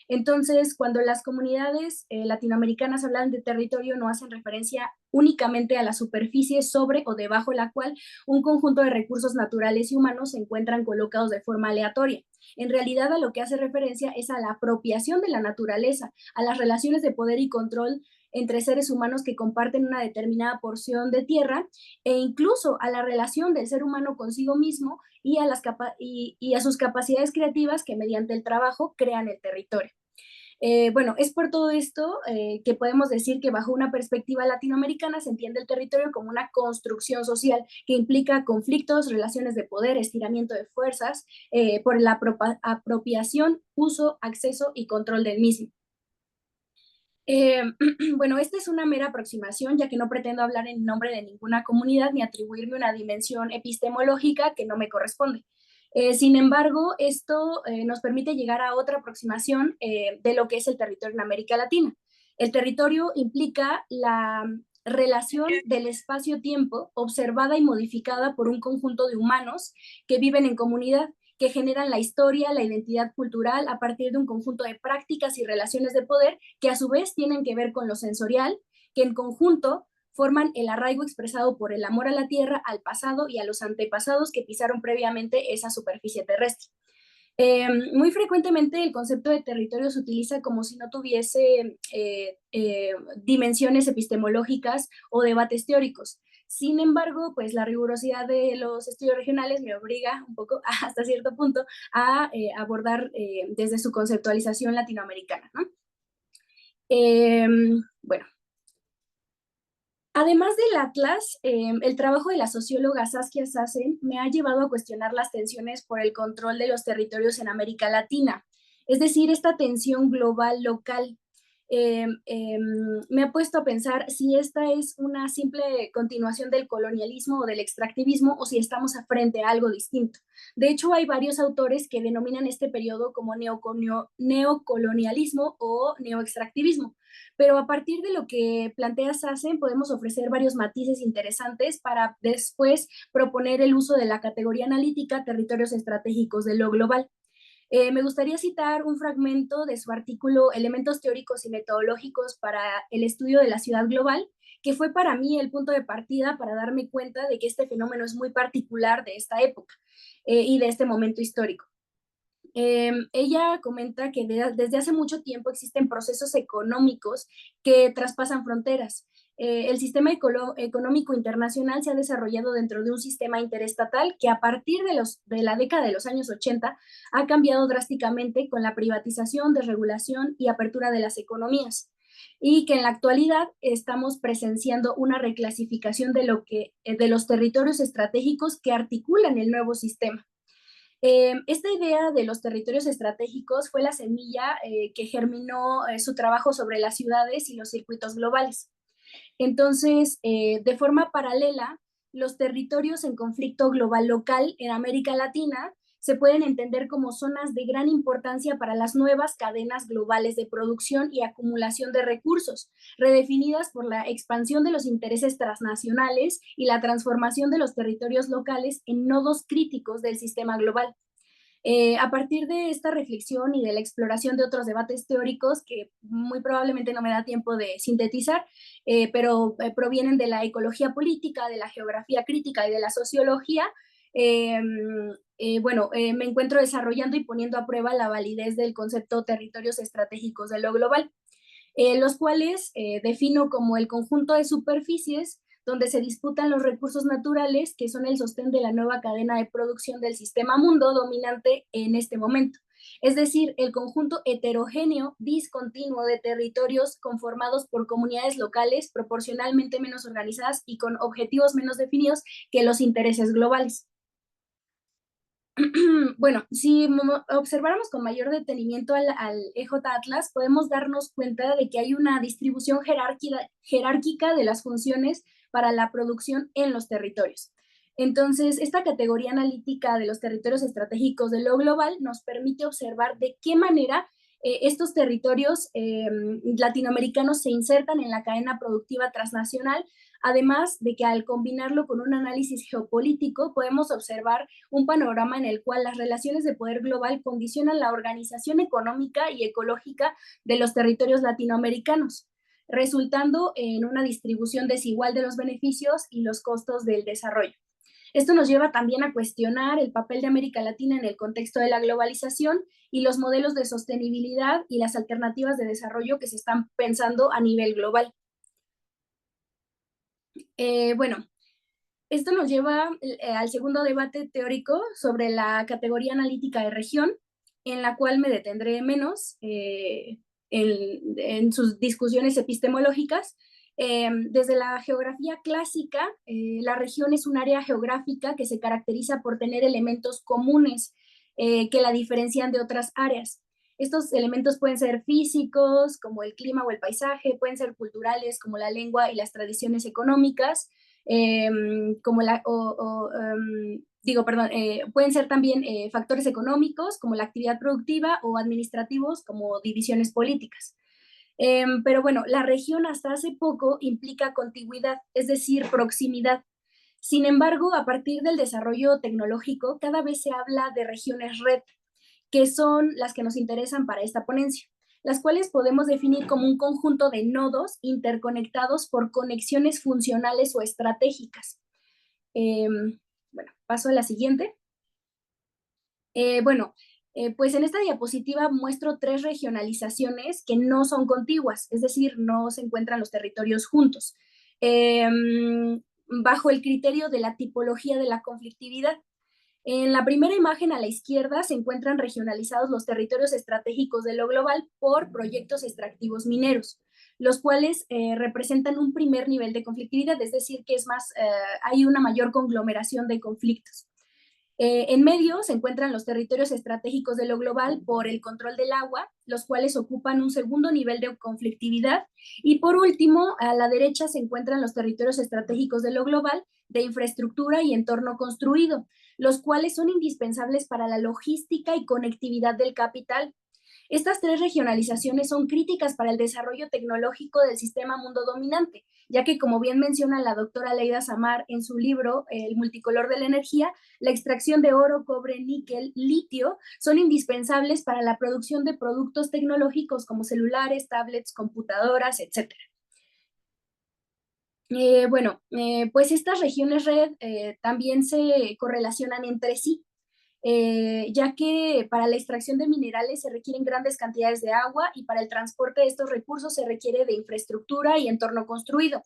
Speaker 4: Entonces, cuando las comunidades latinoamericanas hablan de territorio, no hacen referencia únicamente a la superficie sobre o debajo la cual un conjunto de recursos naturales y humanos se encuentran colocados de forma aleatoria. En realidad, a lo que hace referencia es a la apropiación de la naturaleza, a las relaciones de poder y control entre seres humanos que comparten una determinada porción de tierra, e incluso a la relación del ser humano consigo mismo y a sus capacidades creativas que mediante el trabajo crean el territorio. Bueno, es por todo esto que podemos decir que bajo una perspectiva latinoamericana se entiende el territorio como una construcción social que implica conflictos, relaciones de poder, estiramiento de fuerzas por la apropiación, uso, acceso y control del mismo. Bueno, esta es una mera aproximación, ya que no pretendo hablar en nombre de ninguna comunidad ni atribuirme una dimensión epistemológica que no me corresponde. Sin embargo, esto nos permite llegar a otra aproximación de lo que es el territorio en América Latina. El territorio implica la relación del espacio-tiempo observada y modificada por un conjunto de humanos que viven en comunidad, que generan la historia, la identidad cultural a partir de un conjunto de prácticas y relaciones de poder que a su vez tienen que ver con lo sensorial, que en conjunto forman el arraigo expresado por el amor a la tierra, al pasado y a los antepasados que pisaron previamente esa superficie terrestre. Muy frecuentemente el concepto de territorio se utiliza como si no tuviese dimensiones epistemológicas o debates teóricos. Sin embargo, pues la rigurosidad de los estudios regionales me obliga un poco, hasta cierto punto, a abordar desde su conceptualización latinoamericana, ¿no? Bueno, además del Atlas, el trabajo de la socióloga Saskia Sassen me ha llevado a cuestionar las tensiones por el control de los territorios en América Latina, es decir, esta tensión global local. Me ha puesto a pensar si esta es una simple continuación del colonialismo o del extractivismo o si estamos frente a algo distinto. De hecho, hay varios autores que denominan este periodo como neocolonialismo o neoextractivismo, pero a partir de lo que plantea Sassen podemos ofrecer varios matices interesantes para después proponer el uso de la categoría analítica territorios estratégicos de lo global. Me gustaría citar un fragmento de su artículo Elementos teóricos y metodológicos para el estudio de la ciudad global, que fue para mí el punto de partida para darme cuenta de que este fenómeno es muy particular de esta época y de este momento histórico. Ella comenta que desde hace mucho tiempo existen procesos económicos que traspasan fronteras. El sistema económico internacional se ha desarrollado dentro de un sistema interestatal que a partir de la década de los años 80 ha cambiado drásticamente con la privatización, desregulación y apertura de las economías, y que en la actualidad estamos presenciando una reclasificación de los territorios estratégicos que articulan el nuevo sistema. Esta idea de los territorios estratégicos fue la semilla que germinó su trabajo sobre las ciudades y los circuitos globales. Entonces, de forma paralela, los territorios en conflicto global local en América Latina se pueden entender como zonas de gran importancia para las nuevas cadenas globales de producción y acumulación de recursos, redefinidas por la expansión de los intereses transnacionales y la transformación de los territorios locales en nodos críticos del sistema global. A partir de esta reflexión y de la exploración de otros debates teóricos que muy probablemente no me da tiempo de sintetizar, pero provienen de la ecología política, de la geografía crítica y de la sociología, me encuentro desarrollando y poniendo a prueba la validez del concepto territorios estratégicos de lo global, los cuales defino como el conjunto de superficies donde se disputan los recursos naturales que son el sostén de la nueva cadena de producción del sistema mundo dominante en este momento. Es decir, el conjunto heterogéneo, discontinuo de territorios conformados por comunidades locales proporcionalmente menos organizadas y con objetivos menos definidos que los intereses globales. Bueno, si observáramos con mayor detenimiento al EJ Atlas, podemos darnos cuenta de que hay una distribución jerárquica de las funciones para la producción en los territorios. Entonces, esta categoría analítica de los territorios estratégicos de lo global nos permite observar de qué manera estos territorios latinoamericanos se insertan en la cadena productiva transnacional, además de que al combinarlo con un análisis geopolítico podemos observar un panorama en el cual las relaciones de poder global condicionan la organización económica y ecológica de los territorios latinoamericanos, resultando en una distribución desigual de los beneficios y los costos del desarrollo. Esto nos lleva también a cuestionar el papel de América Latina en el contexto de la globalización y los modelos de sostenibilidad y las alternativas de desarrollo que se están pensando a nivel global. Bueno, esto nos lleva al segundo debate teórico sobre la categoría analítica de región, en la cual me detendré menos en sus discusiones epistemológicas. Desde la geografía clásica, la región es un área geográfica que se caracteriza por tener elementos comunes que la diferencian de otras áreas. Estos elementos pueden ser físicos, como el clima o el paisaje, pueden ser culturales, como la lengua y las tradiciones económicas, pueden ser también factores económicos, como la actividad productiva, o administrativos, como divisiones políticas. Pero bueno, la región hasta hace poco implica contigüidad, es decir, proximidad. Sin embargo, a partir del desarrollo tecnológico, cada vez se habla de regiones red, que son las que nos interesan para esta ponencia, las cuales podemos definir como un conjunto de nodos interconectados por conexiones funcionales o estratégicas. Bueno, paso a la siguiente. Pues en esta diapositiva muestro 3 regionalizaciones que no son contiguas, es decir, no se encuentran los territorios juntos, bajo el criterio de la tipología de la conflictividad. En la primera imagen a la izquierda se encuentran regionalizados los territorios estratégicos de lo global por proyectos extractivos mineros, los cuales representan un primer nivel de conflictividad, es decir, que hay una mayor conglomeración de conflictos. En medio se encuentran los territorios estratégicos de lo global por el control del agua, los cuales ocupan un segundo nivel de conflictividad. Y por último, a la derecha se encuentran los territorios estratégicos de lo global de infraestructura y entorno construido, los cuales son indispensables para la logística y conectividad del capital. Estas 3 regionalizaciones son críticas para el desarrollo tecnológico del sistema mundo dominante, ya que, como bien menciona la doctora Leida Samar en su libro El multicolor de la energía, la extracción de oro, cobre, níquel, litio son indispensables para la producción de productos tecnológicos como celulares, tablets, computadoras, etc. Pues estas regiones red también se correlacionan entre sí, ya que para la extracción de minerales se requieren grandes cantidades de agua y para el transporte de estos recursos se requiere de infraestructura y entorno construido.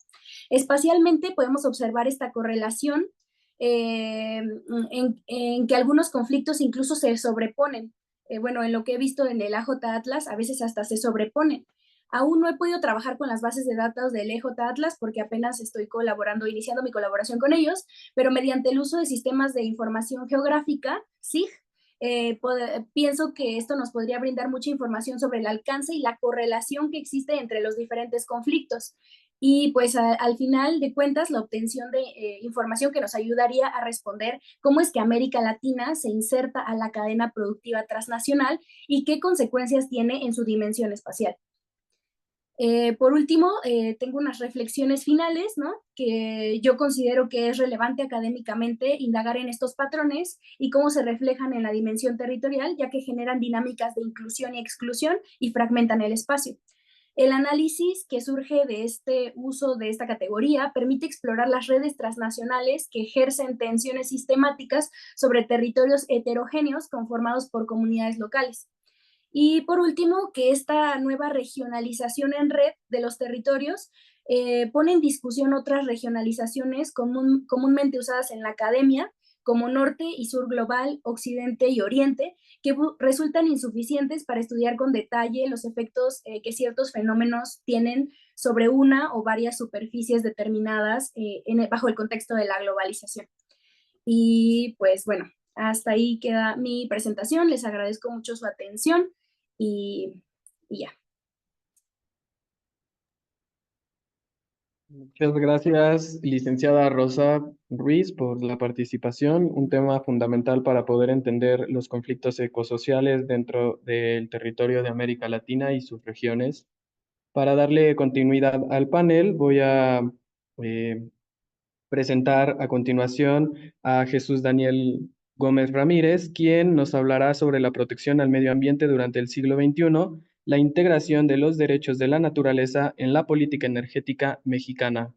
Speaker 4: Espacialmente podemos observar esta correlación en que algunos conflictos incluso se sobreponen. En lo que he visto en el AJ Atlas, a veces hasta se sobreponen. Aún no he podido trabajar con las bases de datos del EJ Atlas porque apenas estoy iniciando mi colaboración con ellos, pero mediante el uso de sistemas de información geográfica, SIG, pienso que esto nos podría brindar mucha información sobre el alcance y la correlación que existe entre los diferentes conflictos. Y pues al final de cuentas, la obtención de información que nos ayudaría a responder cómo es que América Latina se inserta a la cadena productiva transnacional y qué consecuencias tiene en su dimensión espacial. Por último, tengo unas reflexiones finales, ¿no? Que yo considero que es relevante académicamente indagar en estos patrones y cómo se reflejan en la dimensión territorial, ya que generan dinámicas de inclusión y exclusión y fragmentan el espacio. El análisis que surge de este uso de esta categoría permite explorar las redes transnacionales que ejercen tensiones sistemáticas sobre territorios heterogéneos conformados por comunidades locales. Y por último, que esta nueva regionalización en red de los territorios pone en discusión otras regionalizaciones comúnmente usadas en la academia, como norte y sur global, occidente y oriente, que resultan insuficientes para estudiar con detalle los efectos que ciertos fenómenos tienen sobre una o varias superficies determinadas bajo el contexto de la globalización. Y pues bueno, hasta ahí queda mi presentación. Les agradezco mucho su atención y ya.
Speaker 2: Muchas gracias, licenciada Rosa Ruiz, por la participación. Un tema fundamental para poder entender los conflictos ecosociales dentro del territorio de América Latina y sus regiones. Para darle continuidad al panel, voy a eh, presentar a continuación a Jesús Daniel Gómez Ramírez, quien nos hablará sobre la protección al medio ambiente durante el siglo XXI, la integración de los derechos de la naturaleza en la política energética mexicana.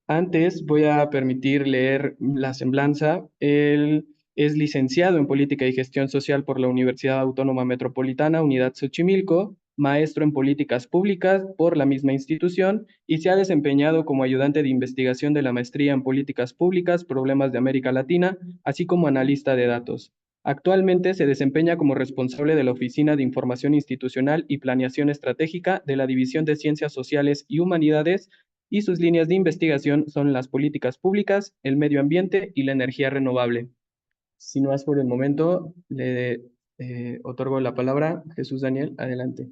Speaker 2: Antes voy a permitir leer la semblanza. Él es licenciado en Política y Gestión Social por la Universidad Autónoma Metropolitana, Unidad Xochimilco, maestro en Políticas Públicas por la misma institución y se ha desempeñado como ayudante de investigación de la Maestría en Políticas Públicas, Problemas de América Latina, así como analista de datos. Actualmente se desempeña como responsable de la Oficina de Información Institucional y Planeación Estratégica de la División de Ciencias Sociales y Humanidades y sus líneas de investigación son las políticas públicas, el medio ambiente y la energía renovable. Si no es por el momento, le otorgo la palabra. Jesús Daniel, adelante.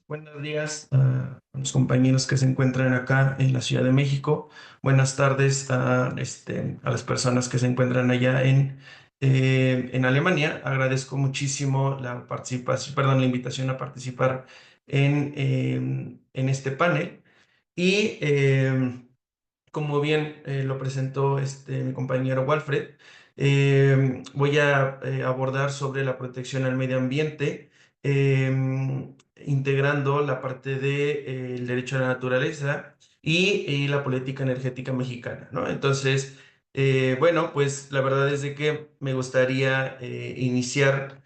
Speaker 5: Buenos días a los compañeros que se encuentran acá en la Ciudad de México. Buenas tardes a las personas que se encuentran allá en Alemania. Agradezco muchísimo la participación, perdón, la invitación a participar en este panel. Y como bien lo presentó mi compañero Walfred, voy a abordar sobre la protección al medio ambiente, integrando la parte del derecho a la naturaleza y la política energética mexicana, ¿no? Entonces, bueno, pues la verdad es de que me gustaría iniciar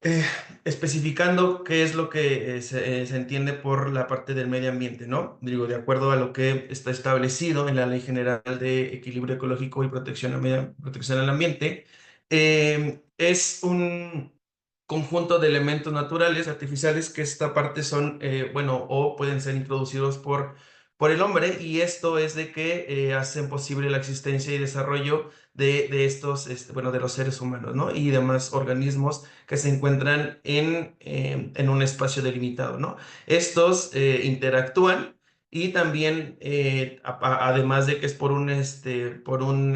Speaker 5: eh, especificando qué es lo que se entiende por la parte del medio ambiente, ¿no? Digo, de acuerdo a lo que está establecido en la Ley General de Equilibrio Ecológico y Protección al Ambiente, es un conjunto de elementos naturales, artificiales, que esta parte son, bueno, o pueden ser introducidos por el hombre, y esto es de que hacen posible la existencia y desarrollo de estos, bueno, de los seres humanos, ¿no? Y demás organismos que se encuentran en un espacio delimitado, ¿no? Estos interactúan y también, además de que es por un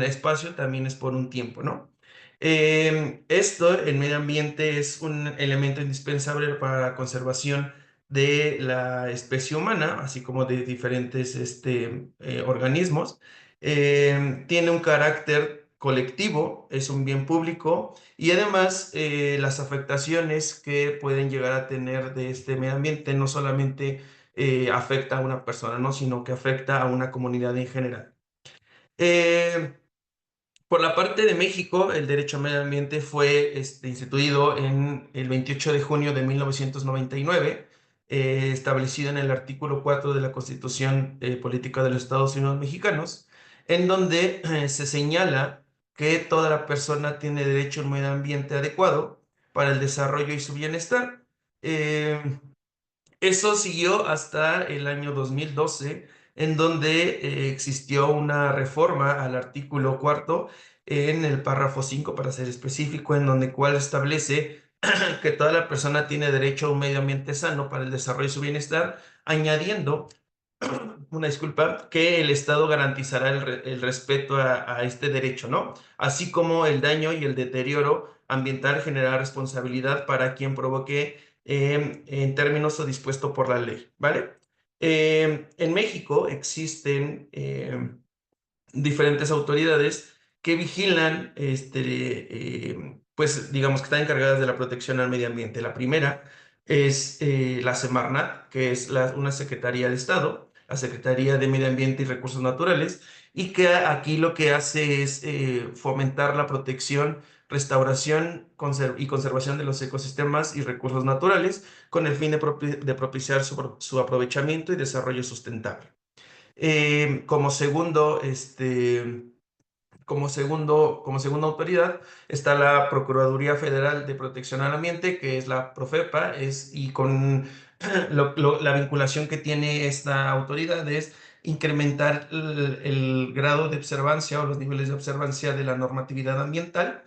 Speaker 5: espacio, también es por un tiempo, ¿no? Esto, el medio ambiente, es un elemento indispensable para la conservación de la especie humana, así como de diferentes organismos. Tiene un carácter colectivo, es un bien público y además las afectaciones que pueden llegar a tener de este medio ambiente no solamente afecta a una persona, ¿no? Sino que afecta a una comunidad en general. Eh, por la parte de México, el derecho al medio ambiente fue instituido en el 28 de junio de 1999, establecido en el artículo 4 de la Constitución Política de los Estados Unidos Mexicanos, en donde se señala que toda la persona tiene derecho a un medio ambiente adecuado para el desarrollo y su bienestar. Eh, Eso siguió hasta el año 2012, en donde existió una reforma al artículo cuarto en el párrafo 5, para ser específico, en donde cual establece que toda la persona tiene derecho a un medio ambiente sano para el desarrollo y su bienestar, añadiendo una disculpa, que el Estado garantizará el respeto a este derecho, ¿no? Así como el daño y el deterioro ambiental generará responsabilidad para quien provoque en términos o dispuesto por la ley, ¿vale? En México existen diferentes autoridades que vigilan, pues digamos que están encargadas de la protección al medio ambiente. La primera es la Semarnat, que es una Secretaría de Estado, la Secretaría de Medio Ambiente y Recursos Naturales, y que aquí lo que hace es fomentar la protección restauración y conservación de los ecosistemas y recursos naturales, con el fin de propiciar su aprovechamiento y desarrollo sustentable. Como segundo, como segunda autoridad está la Procuraduría Federal de Protección al Ambiente, que es la Profepa, y con la vinculación que tiene esta autoridad es incrementar el grado de observancia o los niveles de observancia de la normatividad ambiental,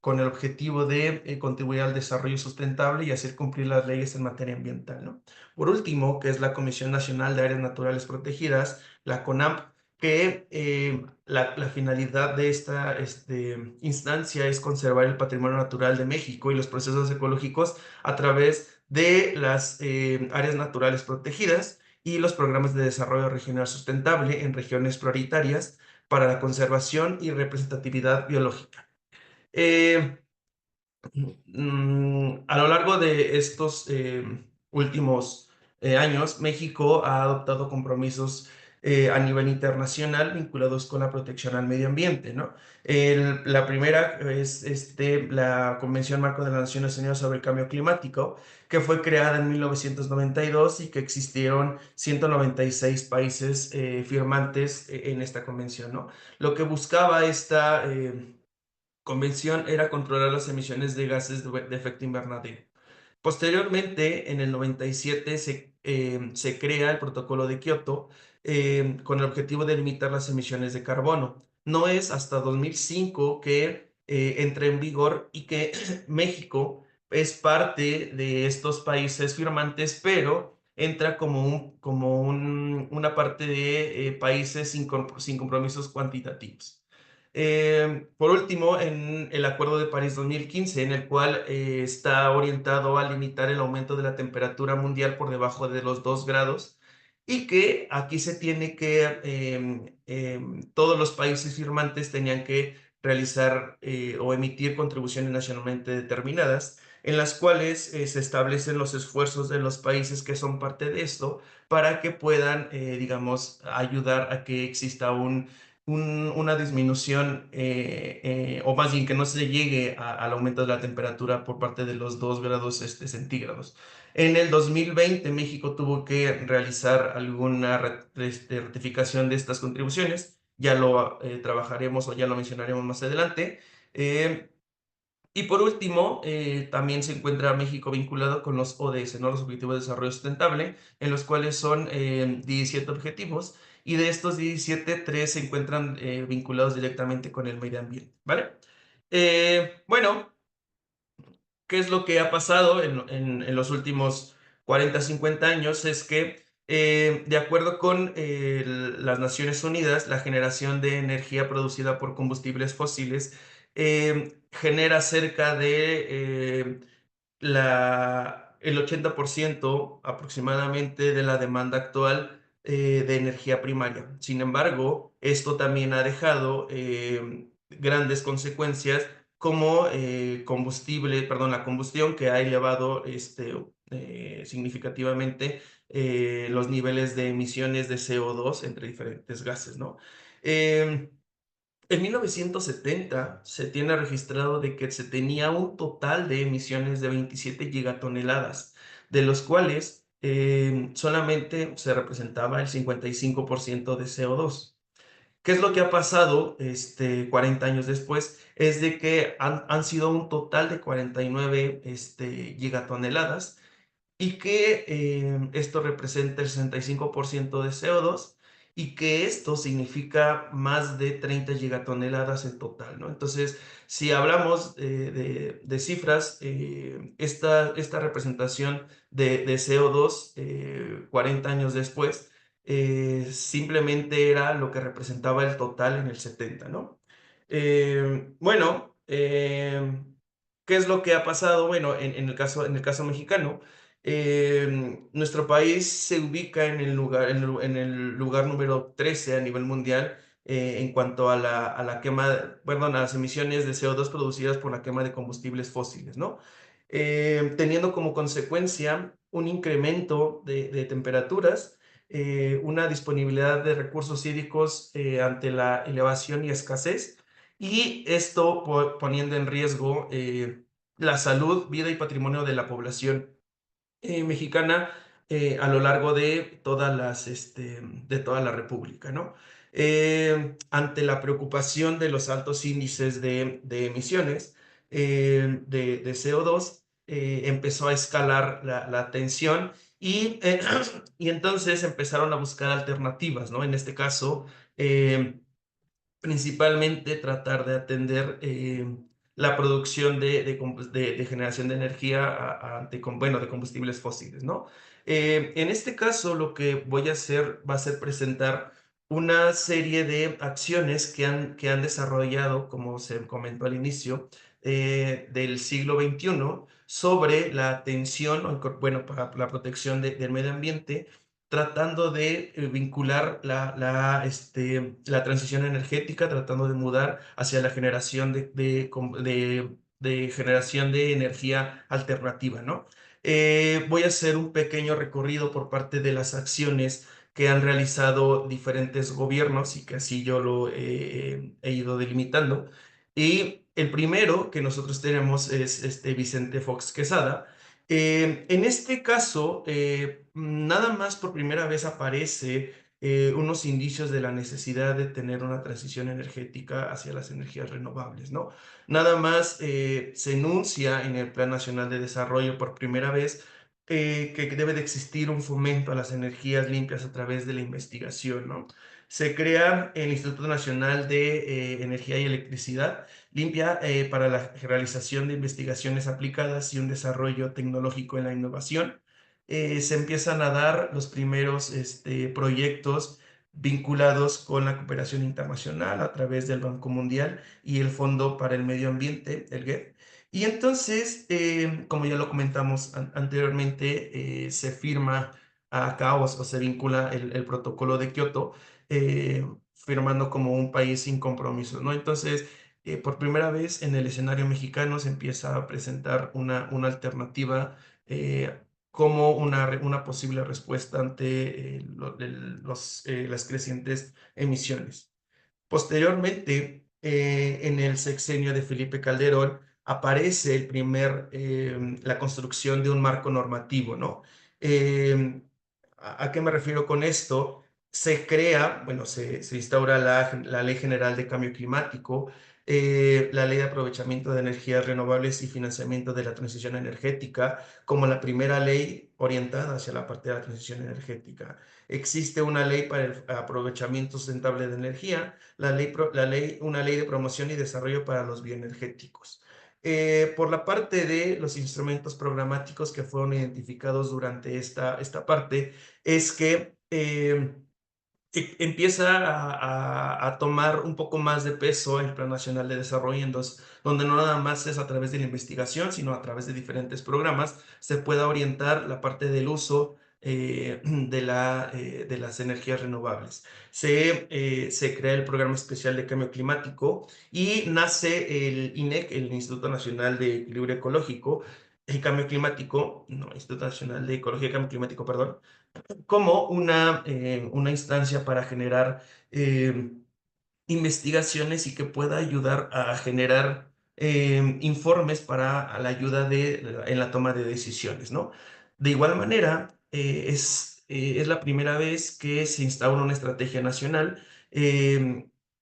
Speaker 5: con el objetivo de contribuir al desarrollo sustentable y hacer cumplir las leyes en materia ambiental, ¿no? Por último, que es la Comisión Nacional de Áreas Naturales Protegidas, la CONAMP, que la finalidad de esta instancia es conservar el patrimonio natural de México y los procesos ecológicos a través de las áreas naturales protegidas y los programas de desarrollo regional sustentable en regiones prioritarias para la conservación y representatividad biológica. A lo largo de estos últimos años, México ha adoptado compromisos a nivel internacional vinculados con la protección al medio ambiente, ¿no? La primera es la Convención Marco de las Naciones Unidas sobre el Cambio Climático, que fue creada en 1992 y que existieron 196 países firmantes en esta convención, ¿no? Lo que buscaba esta convención era controlar las emisiones de gases de efecto invernadero. Posteriormente, en el 97, se crea el Protocolo de Kioto con el objetivo de limitar las emisiones de carbono. No es hasta 2005 que entra en vigor y que México es parte de estos países firmantes, pero entra una parte de países sin compromisos cuantitativos. Por último, en el Acuerdo de París 2015, en el cual está orientado a limitar el aumento de la temperatura mundial por debajo de los 2 grados, y que aquí se tiene que, todos los países firmantes tenían que realizar o emitir contribuciones nacionalmente determinadas, en las cuales se establecen los esfuerzos de los países que son parte de esto para que puedan, digamos, ayudar a que exista una disminución, o más bien que no se llegue al aumento de la temperatura por parte de los 2 grados centígrados. En el 2020, México tuvo que realizar alguna ratificación de estas contribuciones. Ya lo trabajaremos o ya lo mencionaremos más adelante. Y por último, también se encuentra México vinculado con los ODS, ¿no? Los Objetivos de Desarrollo Sustentable, en los cuales son 17 objetivos, y de estos 17, 3 se encuentran vinculados directamente con el medio ambiente, ¿vale? Bueno, ¿qué es lo que ha pasado en los últimos 40, 50 años? Es que, de acuerdo con las Naciones Unidas, la generación de energía producida por combustibles fósiles genera cerca de el 80% aproximadamente de la demanda actual de energía primaria. Sin embargo, esto también ha dejado grandes consecuencias como la combustión, que ha elevado significativamente los niveles de emisiones de CO2 entre diferentes gases, ¿no? En 1970 se tiene registrado de que se tenía un total de emisiones de 27 gigatoneladas, de los cuales solamente se representaba el 55% de CO2. ¿Qué es lo que ha pasado 40 años después? Es de que han sido un total de 49 gigatoneladas, y que esto representa el 65% de CO2, y que esto significa más de 30 gigatoneladas en total, ¿no? Entonces, si hablamos de cifras, esta representación de CO2 40 años después, simplemente era lo que representaba el total en el 70, ¿no? Bueno, ¿qué es lo que ha pasado? Bueno, en el caso mexicano, nuestro país se ubica en el lugar número 13 a nivel mundial en cuanto a la quema, perdón, a las emisiones de CO2 producidas por la quema de combustibles fósiles, ¿no? Teniendo como consecuencia un incremento de temperaturas, una disponibilidad de recursos hídricos ante la elevación y escasez, y esto poniendo en riesgo la salud, vida y patrimonio de la población mexicana a lo largo de de toda la República, ¿no? Ante la preocupación de los altos índices de emisiones de CO2, empezó a escalar la tensión y y entonces empezaron a buscar alternativas, ¿no? En este caso, principalmente tratar de atender la producción de generación de energía bueno, de combustibles fósiles, ¿no? En este caso, lo que voy a hacer va a ser presentar una serie de acciones que han desarrollado, como se comentó al inicio, del siglo XXI sobre la atención, bueno, para la protección del medio ambiente, tratando de vincular la transición energética, tratando de mudar hacia la generación de generación de energía alternativa, ¿no? Voy a hacer un pequeño recorrido por parte de las acciones que han realizado diferentes gobiernos y que así yo lo he ido delimitando. Y el primero que nosotros tenemos es Vicente Fox Quesada. En este caso, nada más por primera vez aparece unos indicios de la necesidad de tener una transición energética hacia las energías renovables, ¿no? Nada más se enuncia en el Plan Nacional de Desarrollo por primera vez que debe de existir un fomento a las energías limpias a través de la investigación, ¿no? Se crea el Instituto Nacional de Energía y Electricidad limpia para la realización de investigaciones aplicadas y un desarrollo tecnológico en la innovación. Se empiezan a dar los primeros proyectos vinculados con la cooperación internacional a través del Banco Mundial y el Fondo para el Medio Ambiente, el GEF. Y entonces, como ya lo comentamos anteriormente, se firma acá o se vincula el protocolo de Kioto, firmando como un país sin compromisos, ¿no? Entonces, por primera vez en el escenario mexicano se empieza a presentar una alternativa como una posible respuesta ante las crecientes emisiones. Posteriormente, en el sexenio de Felipe Calderón, aparece la construcción de un marco normativo, ¿no? Eh, ¿A qué me refiero con esto? Se crea, bueno, se instaura la Ley General de Cambio Climático, la Ley de Aprovechamiento de Energías Renovables y Financiamiento de la Transición Energética, como la primera ley orientada hacia la parte de la transición energética. Existe una ley para el aprovechamiento sustentable de energía, una ley de promoción y desarrollo para los bioenergéticos. Por la parte de los instrumentos programáticos que fueron identificados durante esta parte, es que empieza a tomar un poco más de peso el Plan Nacional de Desarrollo, donde no nada más es a través de la investigación, sino a través de diferentes programas, se pueda orientar la parte del uso de las energías renovables. Se crea el Programa Especial de Cambio Climático y nace el INEC, el Instituto Nacional de Equilibrio Ecológico y Cambio Climático, no, Instituto Nacional de Ecología y Cambio Climático, perdón, como una instancia para generar investigaciones y que pueda ayudar a generar informes para la ayuda en la toma de decisiones, ¿no? De igual manera, es la primera vez que se instaura una estrategia nacional,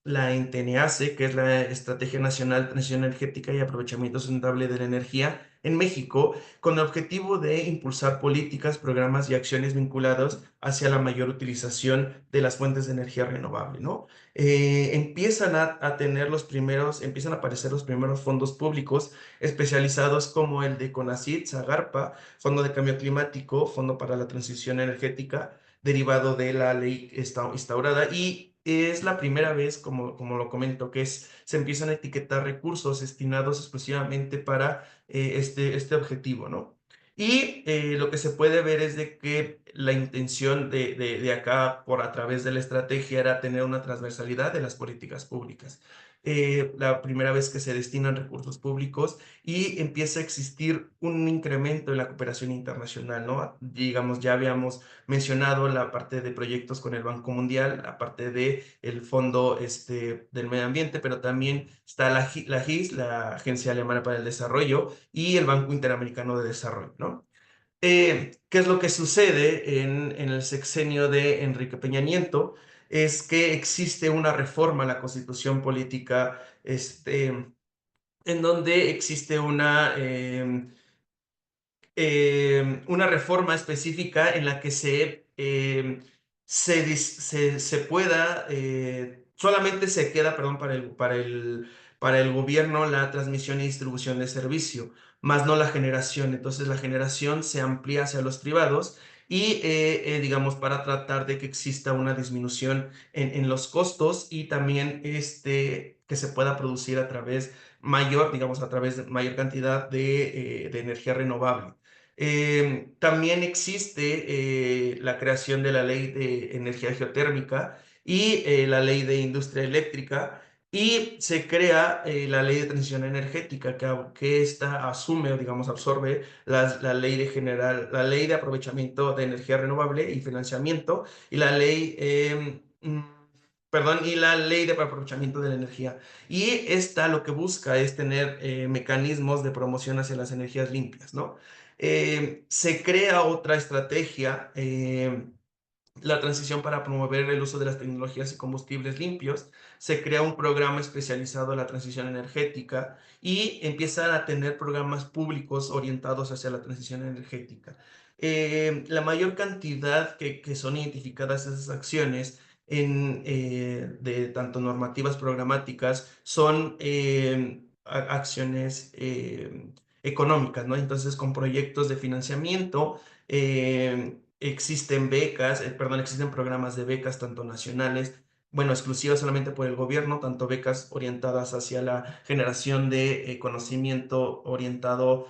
Speaker 5: la ENTENEACE, que es la Estrategia Nacional de Transición Energética y Aprovechamiento Sustentable de la Energía en México, con el objetivo de impulsar políticas, programas y acciones vinculados hacia la mayor utilización de las fuentes de energía renovable, ¿no? Empiezan a tener empiezan a aparecer los primeros fondos públicos especializados como el de CONACYT, SAGARPA, Fondo de Cambio Climático, Fondo para la Transición Energética, derivado de la ley instaurada, y es la primera vez, como lo comento, que se empiezan a etiquetar recursos destinados exclusivamente para este objetivo, ¿no? Y lo que se puede ver es de que la intención de acá, a través de la estrategia, era tener una transversalidad de las políticas públicas. la primera vez que se destinan recursos públicos y empieza a existir un incremento en la cooperación internacional, ¿no? Digamos, ya habíamos mencionado la parte de proyectos con el Banco Mundial, la parte del Fondo del Medio Ambiente, pero también está la GIS, la Agencia Alemana para el Desarrollo, y el Banco Interamericano de Desarrollo, ¿no? ¿Qué es lo que sucede en el sexenio de Enrique Peña Nieto? Es que existe una reforma a la Constitución Política, en donde existe una reforma específica en la que se pueda, solamente se queda, perdón, para el gobierno la transmisión y distribución de servicio, más no la generación. Entonces la generación se amplía hacia los privados y, digamos, para tratar de que exista una disminución en los costos y también que se pueda producir a través mayor, digamos, a través de mayor cantidad de energía renovable. También existe la creación de la ley de energía geotérmica y la ley de industria eléctrica, y se crea la ley de transición energética que esta asume o, digamos, absorbe la ley la ley de aprovechamiento de energía renovable y financiamiento, y la ley, perdón, y la ley de aprovechamiento de la energía. Y esta lo que busca es tener mecanismos de promoción hacia las energías limpias, ¿no? Se crea otra estrategia, la transición para promover el uso de las tecnologías y combustibles limpios. Se crea un programa especializado en la transición energética y empiezan a tener programas públicos orientados hacia la transición energética. La mayor cantidad que son identificadas esas acciones de tanto normativas programáticas son acciones económicas, ¿no? Entonces, con proyectos de financiamiento, existen becas, perdón, existen programas de becas tanto nacionales, bueno, exclusivas solamente por el gobierno, tanto becas orientadas hacia la generación de conocimiento orientado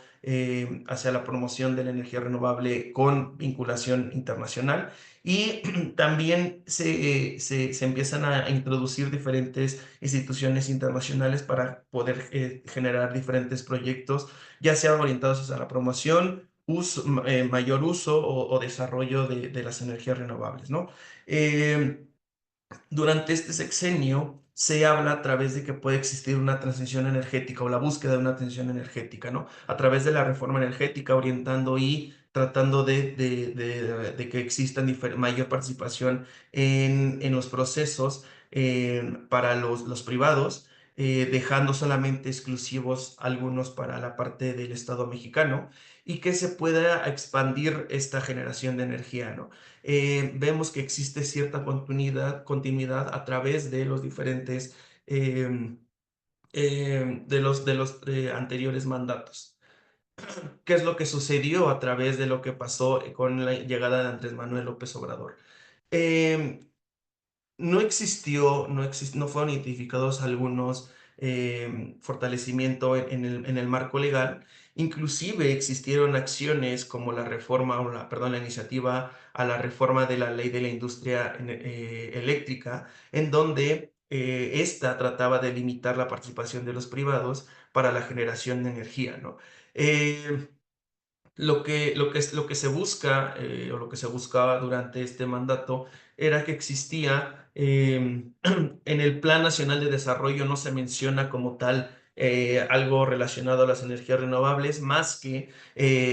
Speaker 5: hacia la promoción de la energía renovable con vinculación internacional. Y también se empiezan a introducir diferentes instituciones internacionales para poder generar diferentes proyectos, ya sean orientados hacia la promoción, mayor uso o desarrollo de las energías renovables, ¿no? Eh, Durante este sexenio se habla a través de que puede existir una transición energética o la búsqueda de una transición energética, ¿no? A través de la reforma energética, orientando y tratando de que exista mayor participación en los procesos para los privados, dejando solamente exclusivos algunos para la parte del Estado mexicano, y que se pueda expandir esta generación de energía, ¿no? Vemos que existe cierta continuidad a través de los diferentes, anteriores mandatos. ¿Qué es lo que sucedió a través de lo que pasó con la llegada de Andrés Manuel López Obrador? Eh, no fueron identificados algunos fortalecimiento en el marco legal. Inclusive existieron acciones como la reforma, perdón, la iniciativa a la reforma de la ley de la industria eléctrica, en donde esta trataba de limitar la participación de los privados para la generación de energía, ¿no? Eh, lo que se busca, o lo que se buscaba durante este mandato, era que existía, en el Plan Nacional de Desarrollo no se menciona como tal algo relacionado a las energías renovables, más que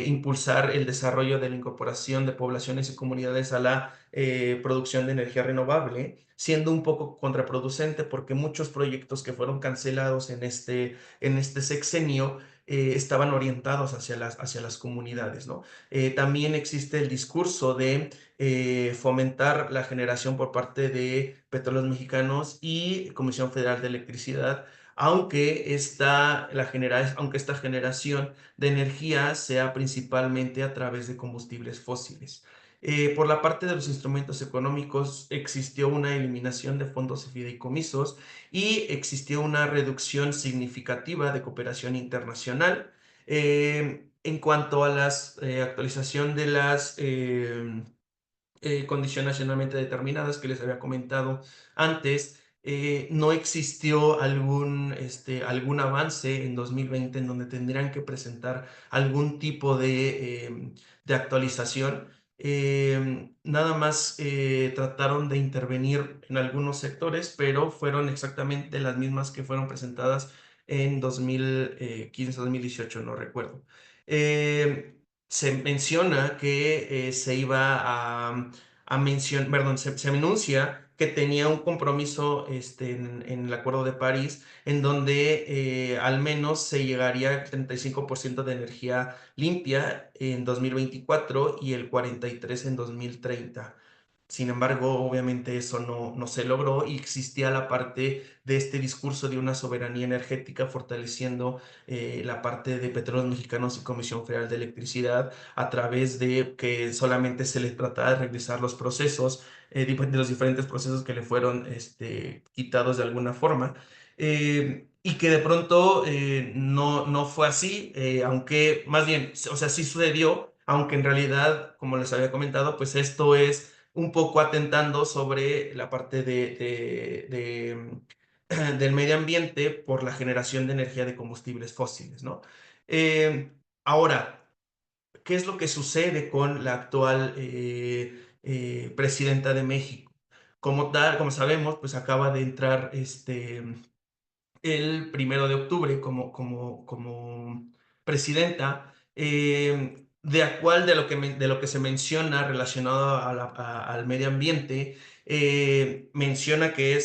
Speaker 5: impulsar el desarrollo de la incorporación de poblaciones y comunidades a la producción de energía renovable, siendo un poco contraproducente porque muchos proyectos que fueron cancelados en este sexenio estaban orientados hacia las comunidades, ¿no? También existe el discurso de fomentar la generación por parte de Petróleos Mexicanos y Comisión Federal de Electricidad, aunque esta generación de energía sea principalmente a través de combustibles fósiles. Por la parte de los instrumentos económicos, existió una eliminación de fondos y fideicomisos y existió una reducción significativa de cooperación internacional. En cuanto a la actualización de las condiciones nacionalmente determinadas que les había comentado antes, no existió algún avance en 2020 en donde tendrían que presentar algún tipo de actualización. Nada más trataron de intervenir en algunos sectores, pero fueron exactamente las mismas que fueron presentadas en 2015-2018, no recuerdo. Se menciona que se iba a mencionar, perdón, se anuncia que tenía un compromiso en el Acuerdo de París, en donde al menos se llegaría al 35% de energía limpia en 2024 y el 43% en 2030. Sin embargo, obviamente eso no se logró y existía la parte de este discurso de una soberanía energética fortaleciendo la parte de Petróleos Mexicanos y Comisión Federal de Electricidad a través de que solamente se les trataba de revisar los procesos, de los diferentes procesos que le fueron quitados de alguna forma. Y que de pronto no fue así, aunque más bien, o sea, sí sucedió, aunque en realidad, como les había comentado, pues esto es un poco atentando sobre la parte del medio ambiente por la generación de energía de combustibles fósiles, ¿no? Ahora, ¿qué es lo que sucede con la actual presidenta de México? Como tal, como sabemos, pues acaba de entrar el 1 de octubre como presidenta, de lo que se menciona relacionado al medio ambiente, menciona que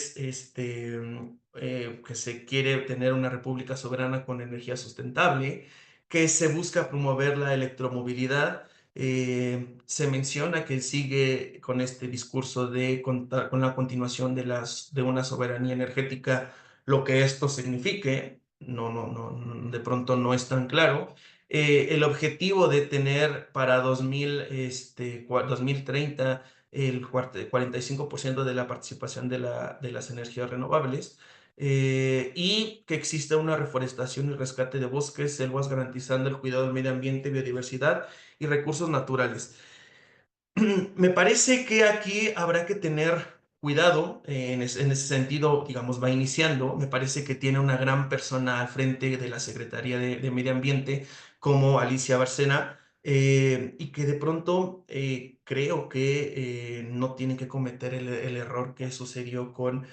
Speaker 5: que se quiere tener una república soberana con energía sustentable, que se busca promover la electromovilidad. Se menciona que sigue con este discurso de contar con la continuación de una soberanía energética, lo que esto signifique, de pronto no es tan claro. El objetivo de tener para 2030 el 45% de la participación de las energías renovables, y que exista una reforestación y rescate de bosques, selvas, garantizando el cuidado del medio ambiente, biodiversidad y recursos naturales. Me parece que aquí habrá que tener cuidado en ese sentido, digamos, va iniciando. Me parece que tiene una gran persona al frente de la Secretaría de Medio Ambiente como Alicia Bárcena, y que de pronto creo que no tiene que cometer el error que sucedió con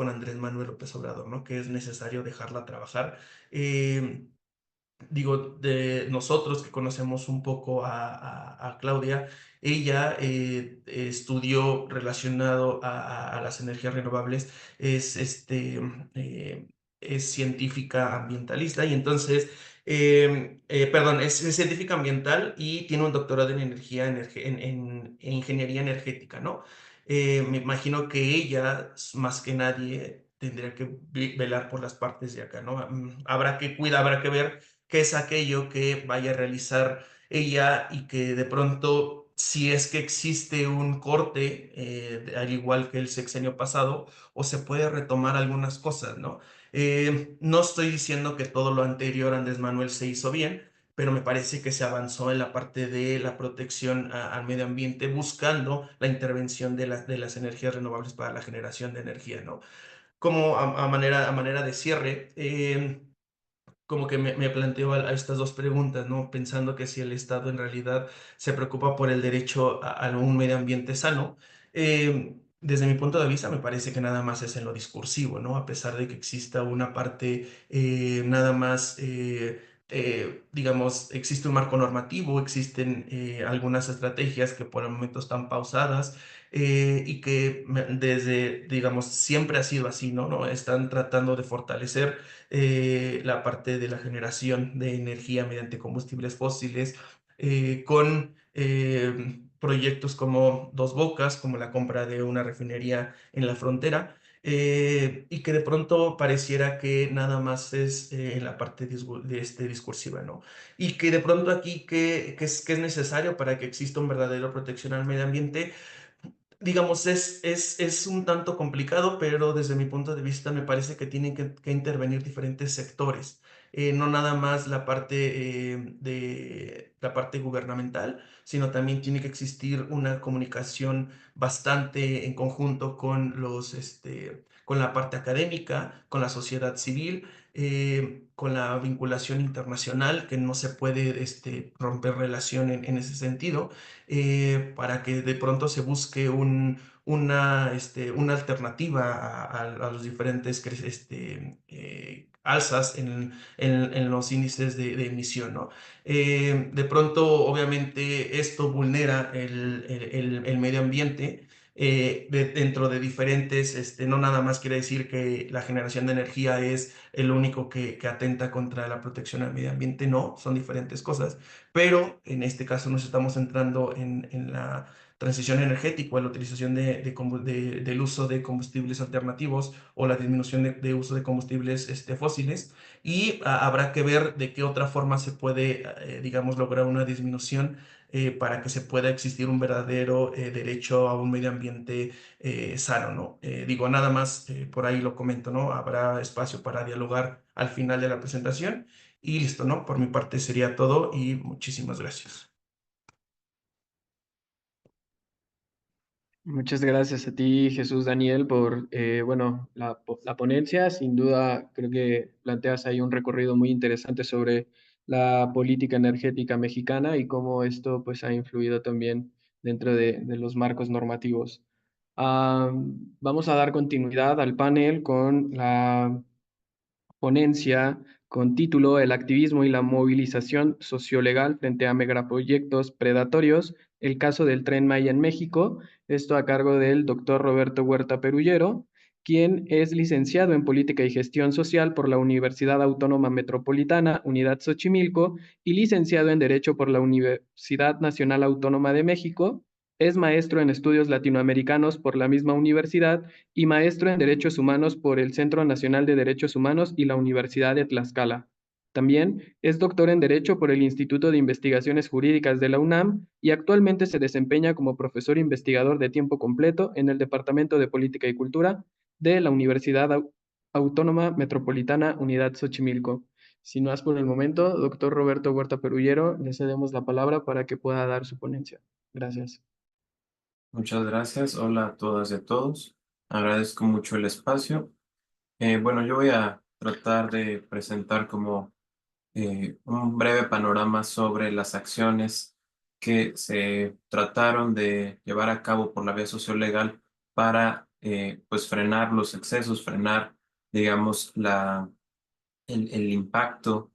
Speaker 5: Andrés Manuel López Obrador, ¿no? Que es necesario dejarla trabajar. Digo, de nosotros que conocemos un poco a Claudia, ella estudió relacionado a las energías renovables, es, eh, es científica ambientalista y entonces, perdón, es científica ambiental y tiene un doctorado en en ingeniería energética, ¿no? Me imagino que ella, más que nadie, tendría que velar por las partes de acá, ¿no? Habrá que cuidar, habrá que ver qué es aquello que vaya a realizar ella y que de pronto, si es que existe un corte, al igual que el sexenio pasado, o se puede retomar algunas cosas, ¿no? No estoy diciendo que todo lo anterior a Andrés Manuel se hizo bien, pero me parece que se avanzó en la parte de la protección al medio ambiente, buscando la intervención de las energías renovables para la generación de energía, ¿no? Como a manera de cierre, como que me planteo a estas dos preguntas, ¿no? Pensando que si el Estado en realidad se preocupa por el derecho a un medio ambiente sano, desde mi punto de vista me parece que nada más es en lo discursivo, ¿no? A pesar de que exista una parte nada más, digamos, existe un marco normativo, existen algunas estrategias que por el momento están pausadas, y que desde, digamos, siempre ha sido así, ¿no? ¿No? Están tratando de fortalecer la parte de la generación de energía mediante combustibles fósiles, con proyectos como Dos Bocas, como la compra de una refinería en la frontera, y que de pronto pareciera que nada más es en la parte discursiva, ¿no? Y que de pronto aquí que es necesario para que exista un verdadero protección al medio ambiente, digamos, es un tanto complicado, pero desde mi punto de vista me parece que tienen que intervenir diferentes sectores, no nada más la parte la parte gubernamental, sino también tiene que existir una comunicación bastante en conjunto con con la parte académica, con la sociedad civil, con la vinculación internacional, que no se puede romper relación en ese sentido, para que de pronto se busque una alternativa a los diferentes alzas en los índices de emisión, ¿no? De pronto, obviamente, esto vulnera el medio ambiente. Dentro de diferentes, no nada más quiere decir que la generación de energía es el único que atenta contra la protección al medio ambiente, no, son diferentes cosas, pero en este caso nos estamos centrando en la transición energética, la utilización del uso de combustibles alternativos o la disminución de uso de combustibles fósiles, y habrá que ver de qué otra forma se puede, digamos, lograr una disminución para que se pueda existir un verdadero derecho a un medio ambiente sano, ¿no? Digo, nada más por ahí lo comento, ¿no? Habrá espacio para dialogar al final de la presentación y listo, ¿no? Por mi parte sería todo y muchísimas gracias.
Speaker 2: Muchas gracias a ti, Jesús Daniel, por bueno, la ponencia. Sin duda, creo que planteas ahí un recorrido muy interesante sobre la política energética mexicana y cómo esto pues, ha influido también dentro de los marcos normativos. Ah, vamos a dar continuidad al panel con la ponencia con título El activismo y la movilización sociolegal frente a megaproyectos predatorios, el caso del Tren Maya en México, esto a cargo del doctor Roberto Huerta Perullero, quien es licenciado en Política y Gestión Social por la Universidad Autónoma Metropolitana, Unidad Xochimilco, y licenciado en Derecho por la Universidad Nacional Autónoma de México. Es maestro en Estudios Latinoamericanos por la misma universidad y maestro en Derechos Humanos por el Centro Nacional de Derechos Humanos y la Universidad de Tlaxcala. También es doctor en Derecho por el Instituto de Investigaciones Jurídicas de la UNAM y actualmente se desempeña como profesor investigador de tiempo completo en el Departamento de Política y Cultura de la Universidad Autónoma Metropolitana Unidad Xochimilco. Sin más por el momento, doctor Roberto Huerta Perullero, le cedemos la palabra para que pueda dar su ponencia. Gracias.
Speaker 6: Muchas gracias. Hola a todas y a todos. Agradezco mucho el espacio. Bueno, yo voy a tratar de presentar como un breve panorama sobre las acciones que se trataron de llevar a cabo por la vía sociolegal para pues frenar los excesos, frenar, digamos, el impacto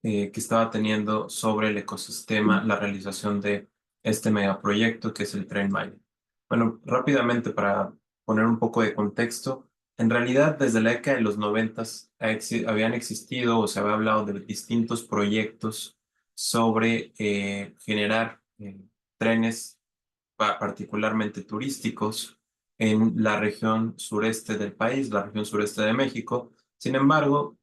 Speaker 6: que estaba teniendo sobre el ecosistema la realización de este megaproyecto que es el Tren Maya. Bueno, rápidamente para poner un poco de contexto, en realidad desde la década de los 90 habían existido o se había hablado de distintos proyectos sobre generar trenes particularmente turísticos en la región sureste del país, la región sureste de México. Sin embargo,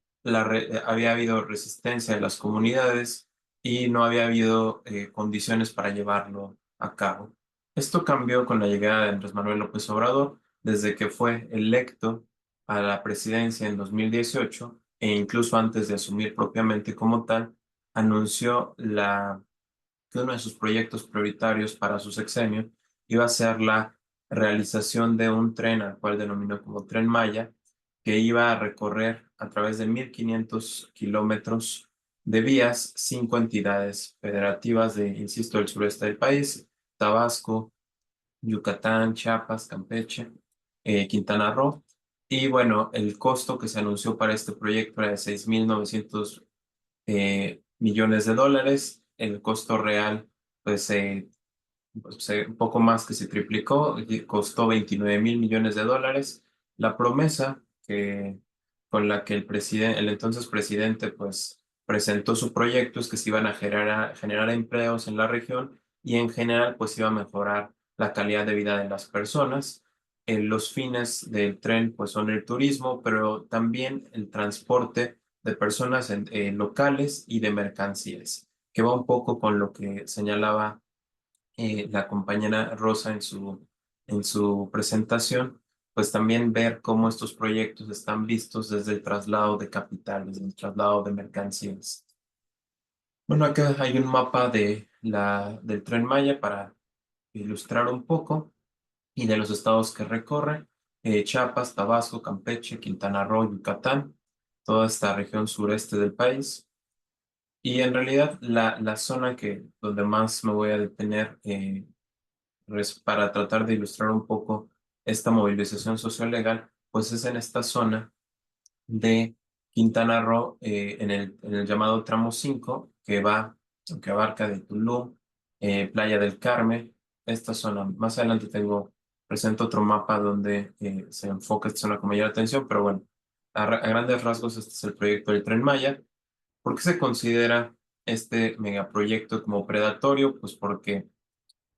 Speaker 6: había habido resistencia de las comunidades y no había habido condiciones para llevarlo a cabo. Esto cambió con la llegada de Andrés Manuel López Obrador, desde que fue electo a la presidencia en 2018 e incluso antes de asumir propiamente como tal, anunció que uno de sus proyectos prioritarios para su sexenio iba a ser la realización de un tren al cual denominó como Tren Maya, que iba a recorrer a través de 1.500 kilómetros de vías, 5 entidades federativas de, insisto, el sureste del país: Tabasco, Yucatán, Chiapas, Campeche, Quintana Roo. Y bueno, el costo que se anunció para este proyecto era de 6.900 millones de dólares. El costo real, pues, un poco más que se triplicó, y costó 29.000 millones de dólares. La promesa con la que el entonces presidente, pues, presentó su proyecto es que se iban a generar empleos en la región y en general, pues, iba a mejorar la calidad de vida de las personas. Los fines del tren, pues, son el turismo, pero también el transporte de personas locales y de mercancías, que va un poco con lo que señalaba la compañera Rosa en su presentación, pues también ver cómo estos proyectos están vistos desde el traslado de capitales, desde el traslado de mercancías. Bueno, acá hay un mapa del Tren Maya para ilustrar un poco y de los estados que recorre. Chiapas, Tabasco, Campeche, Quintana Roo, Yucatán, toda esta región sureste del país. Y en realidad la zona donde más me voy a detener para tratar de ilustrar un poco esta movilización social-legal, pues es en esta zona de Quintana Roo, en el llamado tramo 5, que abarca de Tulum, Playa del Carmen, esta zona. Más adelante presento otro mapa donde se enfoca esta zona con mayor atención, pero bueno, a grandes rasgos este es el proyecto del Tren Maya. ¿Por qué se considera este megaproyecto como predatorio? Pues porque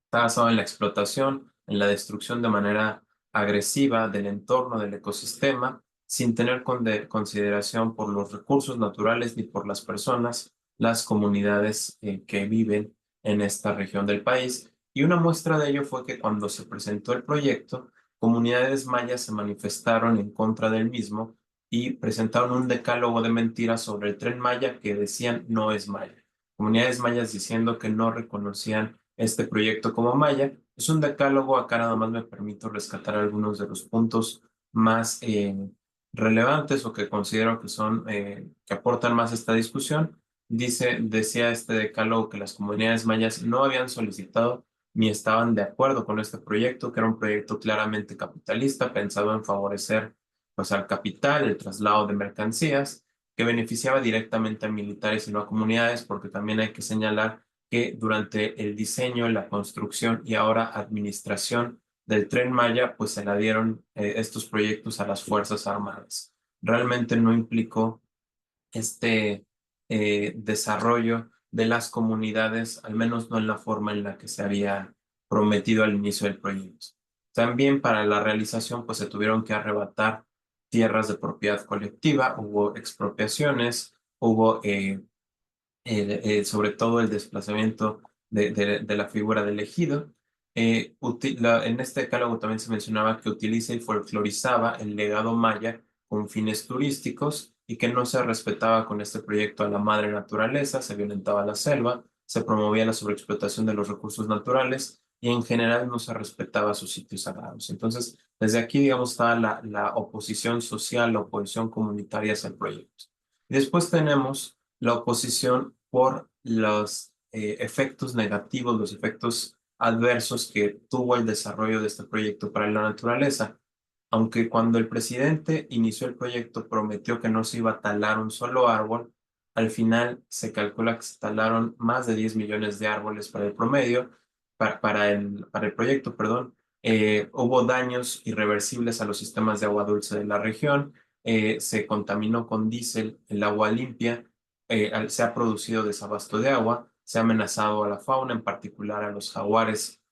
Speaker 6: está basado en la explotación, en la destrucción de manera agresiva del entorno, del ecosistema, sin tener consideración por los recursos naturales ni por las personas, las comunidades que viven en esta región del país. Y una muestra de ello fue que cuando se presentó el proyecto, comunidades mayas se manifestaron en contra del mismo y presentaron un decálogo de mentiras sobre el Tren Maya que decían no es maya. Comunidades mayas diciendo que no reconocían este proyecto como maya. Es un decálogo, acá nada más me permito rescatar algunos de los puntos más relevantes o que considero que que aportan más a esta discusión. Decía este decálogo que las comunidades mayas no habían solicitado ni estaban de acuerdo con este proyecto, que era un proyecto claramente capitalista, pensado en favorecer pues, al capital, el traslado de mercancías, que beneficiaba directamente a militares y no a comunidades, porque también hay que señalar que durante el diseño, la construcción y ahora administración del Tren Maya, pues se le dieron estos proyectos a las Fuerzas Armadas. Realmente no implicó este desarrollo de las comunidades, al menos no en la forma en la que se había prometido al inicio del proyecto. También para la realización, pues se tuvieron que arrebatar tierras de propiedad colectiva, hubo expropiaciones, hubo sobre todo el desplazamiento de la figura del ejido. En este decálogo también se mencionaba que utiliza y folclorizaba el legado maya con fines turísticos y que no se respetaba con este proyecto a la madre naturaleza, se violentaba la selva, se promovía la sobreexplotación de los recursos naturales y en general no se respetaba sus sitios sagrados. Entonces, desde aquí, digamos, estaba la oposición social, la oposición comunitaria hacia el proyecto. Y después tenemos la oposición por los efectos negativos, los efectos adversos que tuvo el desarrollo de este proyecto para la naturaleza. Aunque cuando el presidente inició el proyecto prometió que no se iba a talar un solo árbol, al final se calcula que se talaron más de 10 millones de árboles para el promedio, para el proyecto, perdón. Hubo daños irreversibles a los sistemas de agua dulce de la región, se contaminó con diésel el agua limpia, se ha producido desabasto de agua, se ha amenazado a la fauna, en particular a los jaguares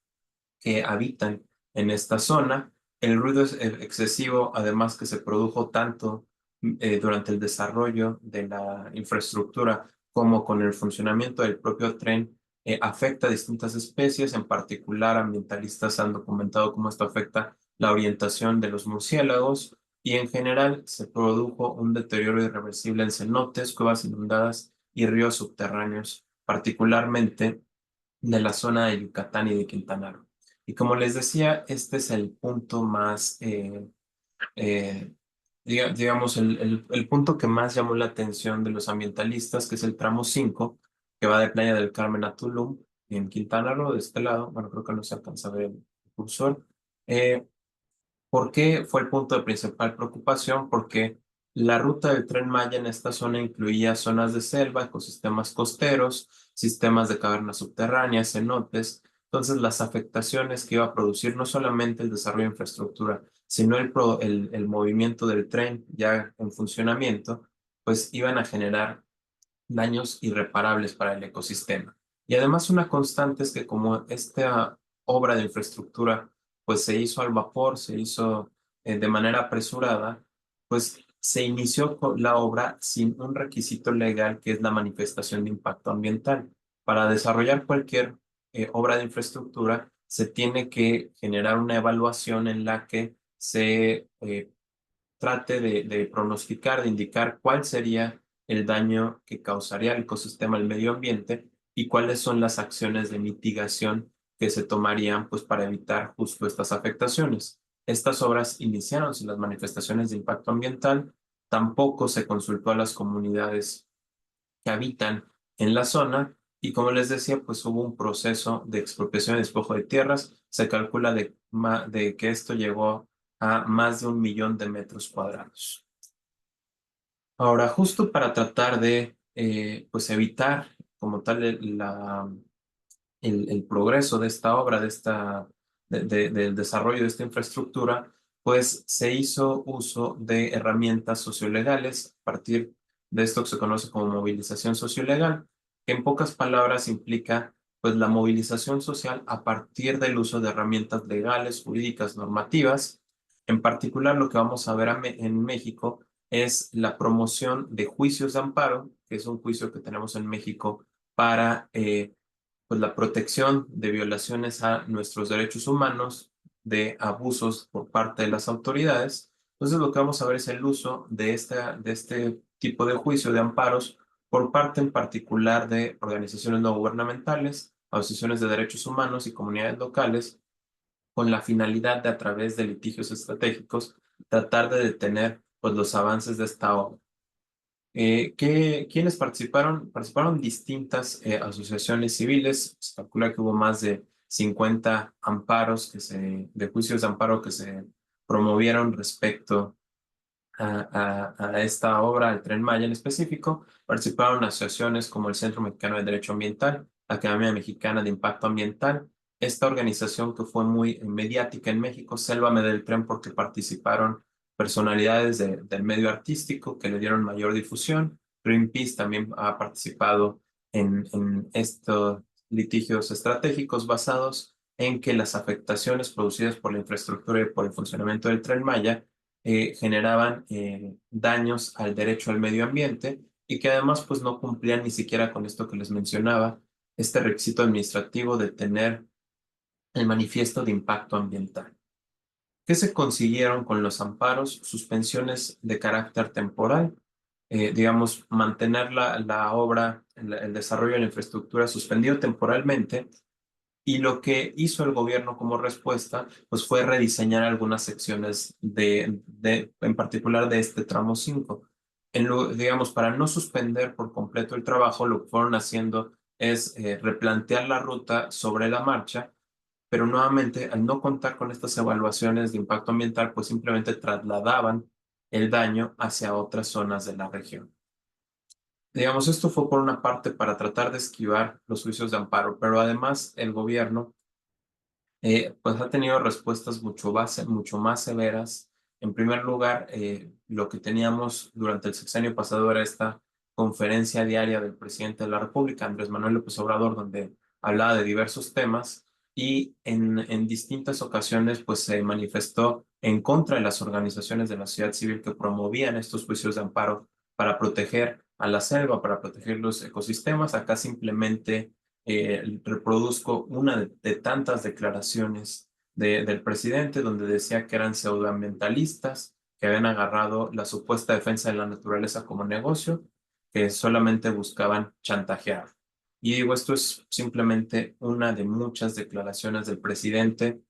Speaker 6: que habitan en esta zona. El ruido es excesivo, además que se produjo tanto durante el desarrollo de la infraestructura como con el funcionamiento del propio tren, afecta a distintas especies, en particular ambientalistas han documentado cómo esto afecta la orientación de los murciélagos y en general se produjo un deterioro irreversible en cenotes, cuevas inundadas y ríos subterráneos, particularmente de la zona de Yucatán y de Quintana Roo. Y como les decía, este es el punto más, eh, digamos, el punto que más llamó la atención de los ambientalistas, que es el tramo 5, que va de Playa del Carmen a Tulum, en Quintana Roo, de este lado. Bueno, creo que no se alcanza a ver el cursor. Eh, ¿Por qué fue el punto de principal preocupación? Porque la ruta del Tren Maya en esta zona incluía zonas de selva, ecosistemas costeros, sistemas de cavernas subterráneas, cenotes. Entonces, las afectaciones que iba a producir no solamente el desarrollo de infraestructura, sino el movimiento del tren ya en funcionamiento, pues iban a generar daños irreparables para el ecosistema. Y además una constante es que como esta obra de infraestructura pues se hizo al vapor, se hizo de manera apresurada, pues se inició con la obra sin un requisito legal que es la manifestación de impacto ambiental. Para desarrollar cualquier obra de infraestructura se tiene que generar una evaluación en la que se trate de pronosticar, de indicar cuál sería el daño que causaría al ecosistema, al medio ambiente y cuáles son las acciones de mitigación que se tomarían pues, para evitar justo estas afectaciones. Estas obras iniciaron sin las manifestaciones de impacto ambiental, tampoco se consultó a las comunidades que habitan en la zona y como les decía, pues hubo un proceso de expropiación y despojo de tierras. Se calcula de que esto llegó a más de 1 millón de metros cuadrados. Ahora, justo para tratar de pues evitar como tal el progreso de esta obra, del desarrollo de esta infraestructura, pues se hizo uso de herramientas sociolegales a partir de esto que se conoce como movilización sociolegal, que en pocas palabras implica pues la movilización social a partir del uso de herramientas legales, jurídicas, normativas. En particular, lo que vamos a ver en México es la promoción de juicios de amparo, que es un juicio que tenemos en México para pues la protección de violaciones a nuestros derechos humanos, de abusos por parte de las autoridades. Entonces lo que vamos a ver es el uso de este tipo de juicio de amparos por parte en particular de organizaciones no gubernamentales, asociaciones de derechos humanos y comunidades locales, con la finalidad de a través de litigios estratégicos tratar de detener pues, los avances de esta obra. ¿Quiénes participaron? Participaron distintas asociaciones civiles. Se calcula que hubo más de 50 amparos de juicios de amparo que se promovieron respecto a esta obra, el Tren Maya en específico. Participaron asociaciones como el Centro Mexicano de Derecho Ambiental, la Academia Mexicana de Impacto Ambiental, esta organización que fue muy mediática en México, Sélvame del Tren, porque participaron personalidades del medio artístico que le dieron mayor difusión. Greenpeace también ha participado en estos litigios estratégicos basados en que las afectaciones producidas por la infraestructura y por el funcionamiento del Tren Maya generaban daños al derecho al medio ambiente y que además pues no cumplían ni siquiera con esto que les mencionaba, este requisito administrativo de tener el manifiesto de impacto ambiental. ¿Qué se consiguieron con los amparos? Suspensiones de carácter temporal, digamos, mantener la obra, el desarrollo de la infraestructura suspendido temporalmente. Y lo que hizo el gobierno como respuesta, pues fue rediseñar algunas secciones en particular de este tramo 5. Digamos, para no suspender por completo el trabajo, lo que fueron haciendo es replantear la ruta sobre la marcha, pero nuevamente, al no contar con estas evaluaciones de impacto ambiental, pues simplemente trasladaban el daño hacia otras zonas de la región. Digamos, esto fue por una parte para tratar de esquivar los juicios de amparo, pero además el gobierno pues ha tenido respuestas mucho más severas. En primer lugar, lo que teníamos durante el sexenio pasado era esta conferencia diaria del presidente de la República, Andrés Manuel López Obrador, donde hablaba de diversos temas y en distintas ocasiones pues se manifestó en contra de las organizaciones de la sociedad civil que promovían estos juicios de amparo para proteger a la selva, para proteger los ecosistemas. Acá simplemente reproduzco una de tantas declaraciones del presidente donde decía que eran pseudoambientalistas, que habían agarrado la supuesta defensa de la naturaleza como negocio, que solamente buscaban chantajear. Y digo, esto es simplemente una de muchas declaraciones del presidente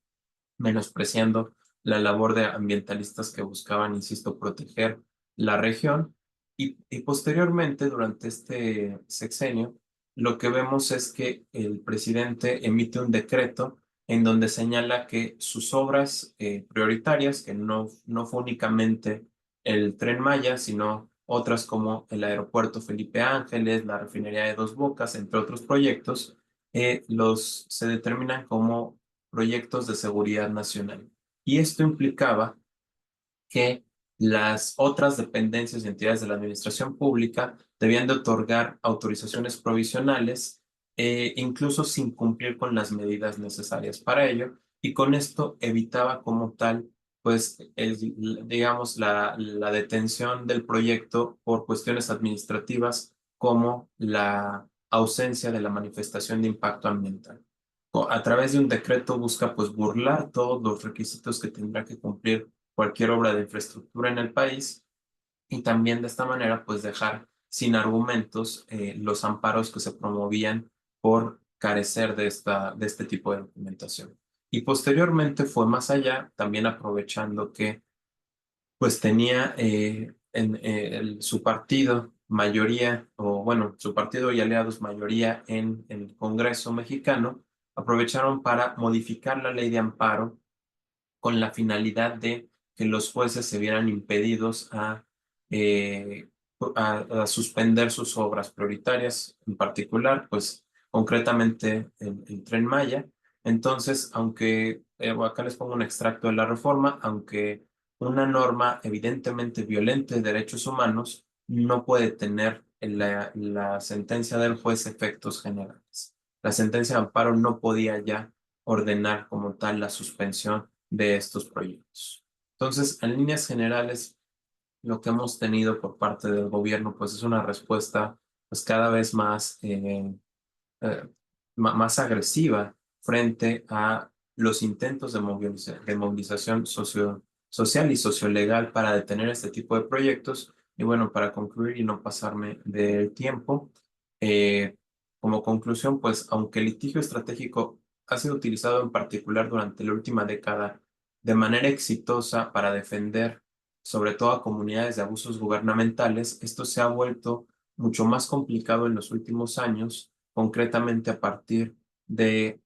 Speaker 6: menospreciando la labor de ambientalistas que buscaban, insisto, proteger la región. Y posteriormente, durante este sexenio, lo que vemos es que el presidente emite un decreto en donde señala que sus obras prioritarias, que no fue únicamente el Tren Maya, sino otras como el aeropuerto Felipe Ángeles, la refinería de Dos Bocas, entre otros proyectos, se determinan como proyectos de seguridad nacional. Y esto implicaba que las otras dependencias y entidades de la administración pública debían de otorgar autorizaciones provisionales, incluso sin cumplir con las medidas necesarias para ello, y con esto evitaba como tal, pues, digamos, la detención del proyecto por cuestiones administrativas como la ausencia de la manifestación de impacto ambiental. A través de un decreto busca pues burlar todos los requisitos que tendrá que cumplir cualquier obra de infraestructura en el país y también de esta manera pues dejar sin argumentos los amparos que se promovían por carecer de este tipo de documentación. Y posteriormente fue más allá, también aprovechando que pues tenía su partido mayoría, o bueno, su partido y aliados mayoría en el Congreso mexicano, aprovecharon para modificar la ley de amparo con la finalidad de que los jueces se vieran impedidos eh, a suspender sus obras prioritarias, en particular, pues concretamente el Tren Maya. Entonces, aunque, acá les pongo un extracto de la reforma, aunque una norma evidentemente violenta de derechos humanos no puede tener en la sentencia del juez efectos generales. La sentencia de amparo no podía ya ordenar como tal la suspensión de estos proyectos. Entonces, en líneas generales, lo que hemos tenido por parte del gobierno, pues es una respuesta pues cada vez más, eh, más agresiva frente a los intentos de movilización social y sociolegal para detener este tipo de proyectos. Y bueno, para concluir y no pasarme del tiempo, eh, como conclusión, pues aunque el litigio estratégico ha sido utilizado en particular durante la última década de manera exitosa para defender sobre todo a comunidades de abusos gubernamentales, esto se ha vuelto mucho más complicado en los últimos años, concretamente a partir de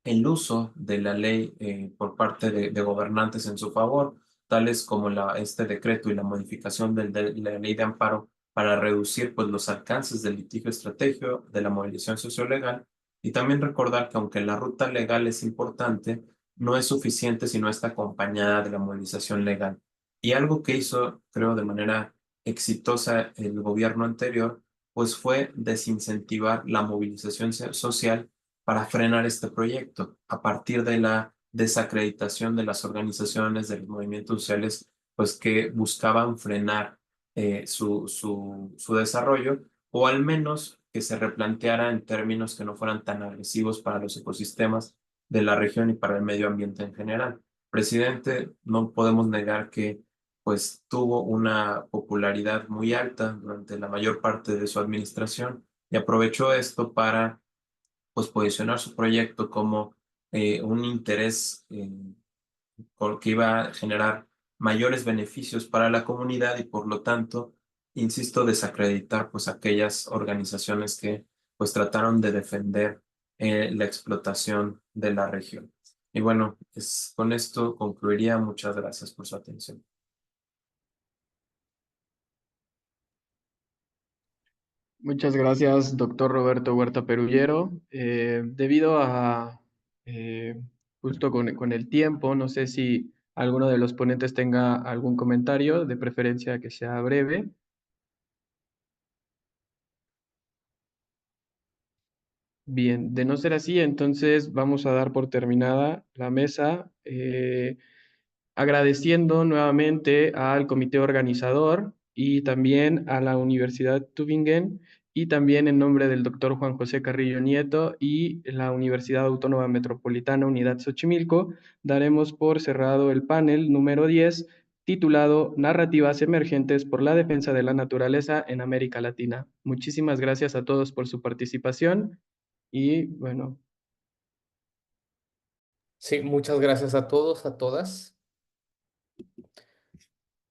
Speaker 6: el uso de la ley por parte de gobernantes en su favor, tales como este decreto y la modificación de la ley de amparo para reducir pues, los alcances del litigio estratégico, de la movilización sociolegal, y también recordar que aunque la ruta legal es importante, no es suficiente si no está acompañada de la movilización legal. Y algo que hizo, creo, de manera exitosa el gobierno anterior, pues fue desincentivar la movilización social para frenar este proyecto a partir de la desacreditación de las organizaciones, de los movimientos sociales, pues que buscaban frenar su desarrollo o al menos que se replanteara en términos que no fueran tan agresivos para los ecosistemas de la región y para el medio ambiente en general. Presidente, no podemos negar que pues tuvo una popularidad muy alta durante la mayor parte de su administración y aprovechó esto para pues posicionar su proyecto como un interés que iba a generar mayores beneficios para la comunidad y por lo tanto, insisto, desacreditar pues aquellas organizaciones que pues trataron de defender la explotación de la región. Y bueno, con esto concluiría. Muchas gracias por su atención.
Speaker 2: Muchas gracias, doctor Roberto Huerta Perullero. Debido a justo con el tiempo, no sé si alguno de los ponentes tenga algún comentario, de preferencia que sea breve. Bien, de no ser así, entonces vamos a dar por terminada la mesa, agradeciendo nuevamente al comité organizador y también a la Universidad Tübingen y también en nombre del doctor Juan José Carrillo Nieto y la Universidad Autónoma Metropolitana Unidad Xochimilco, daremos por cerrado el panel número 10 titulado Narrativas emergentes por la defensa de la naturaleza en América Latina. Muchísimas gracias a todos por su participación. Y bueno,
Speaker 1: Sí, muchas gracias a todos, a todas.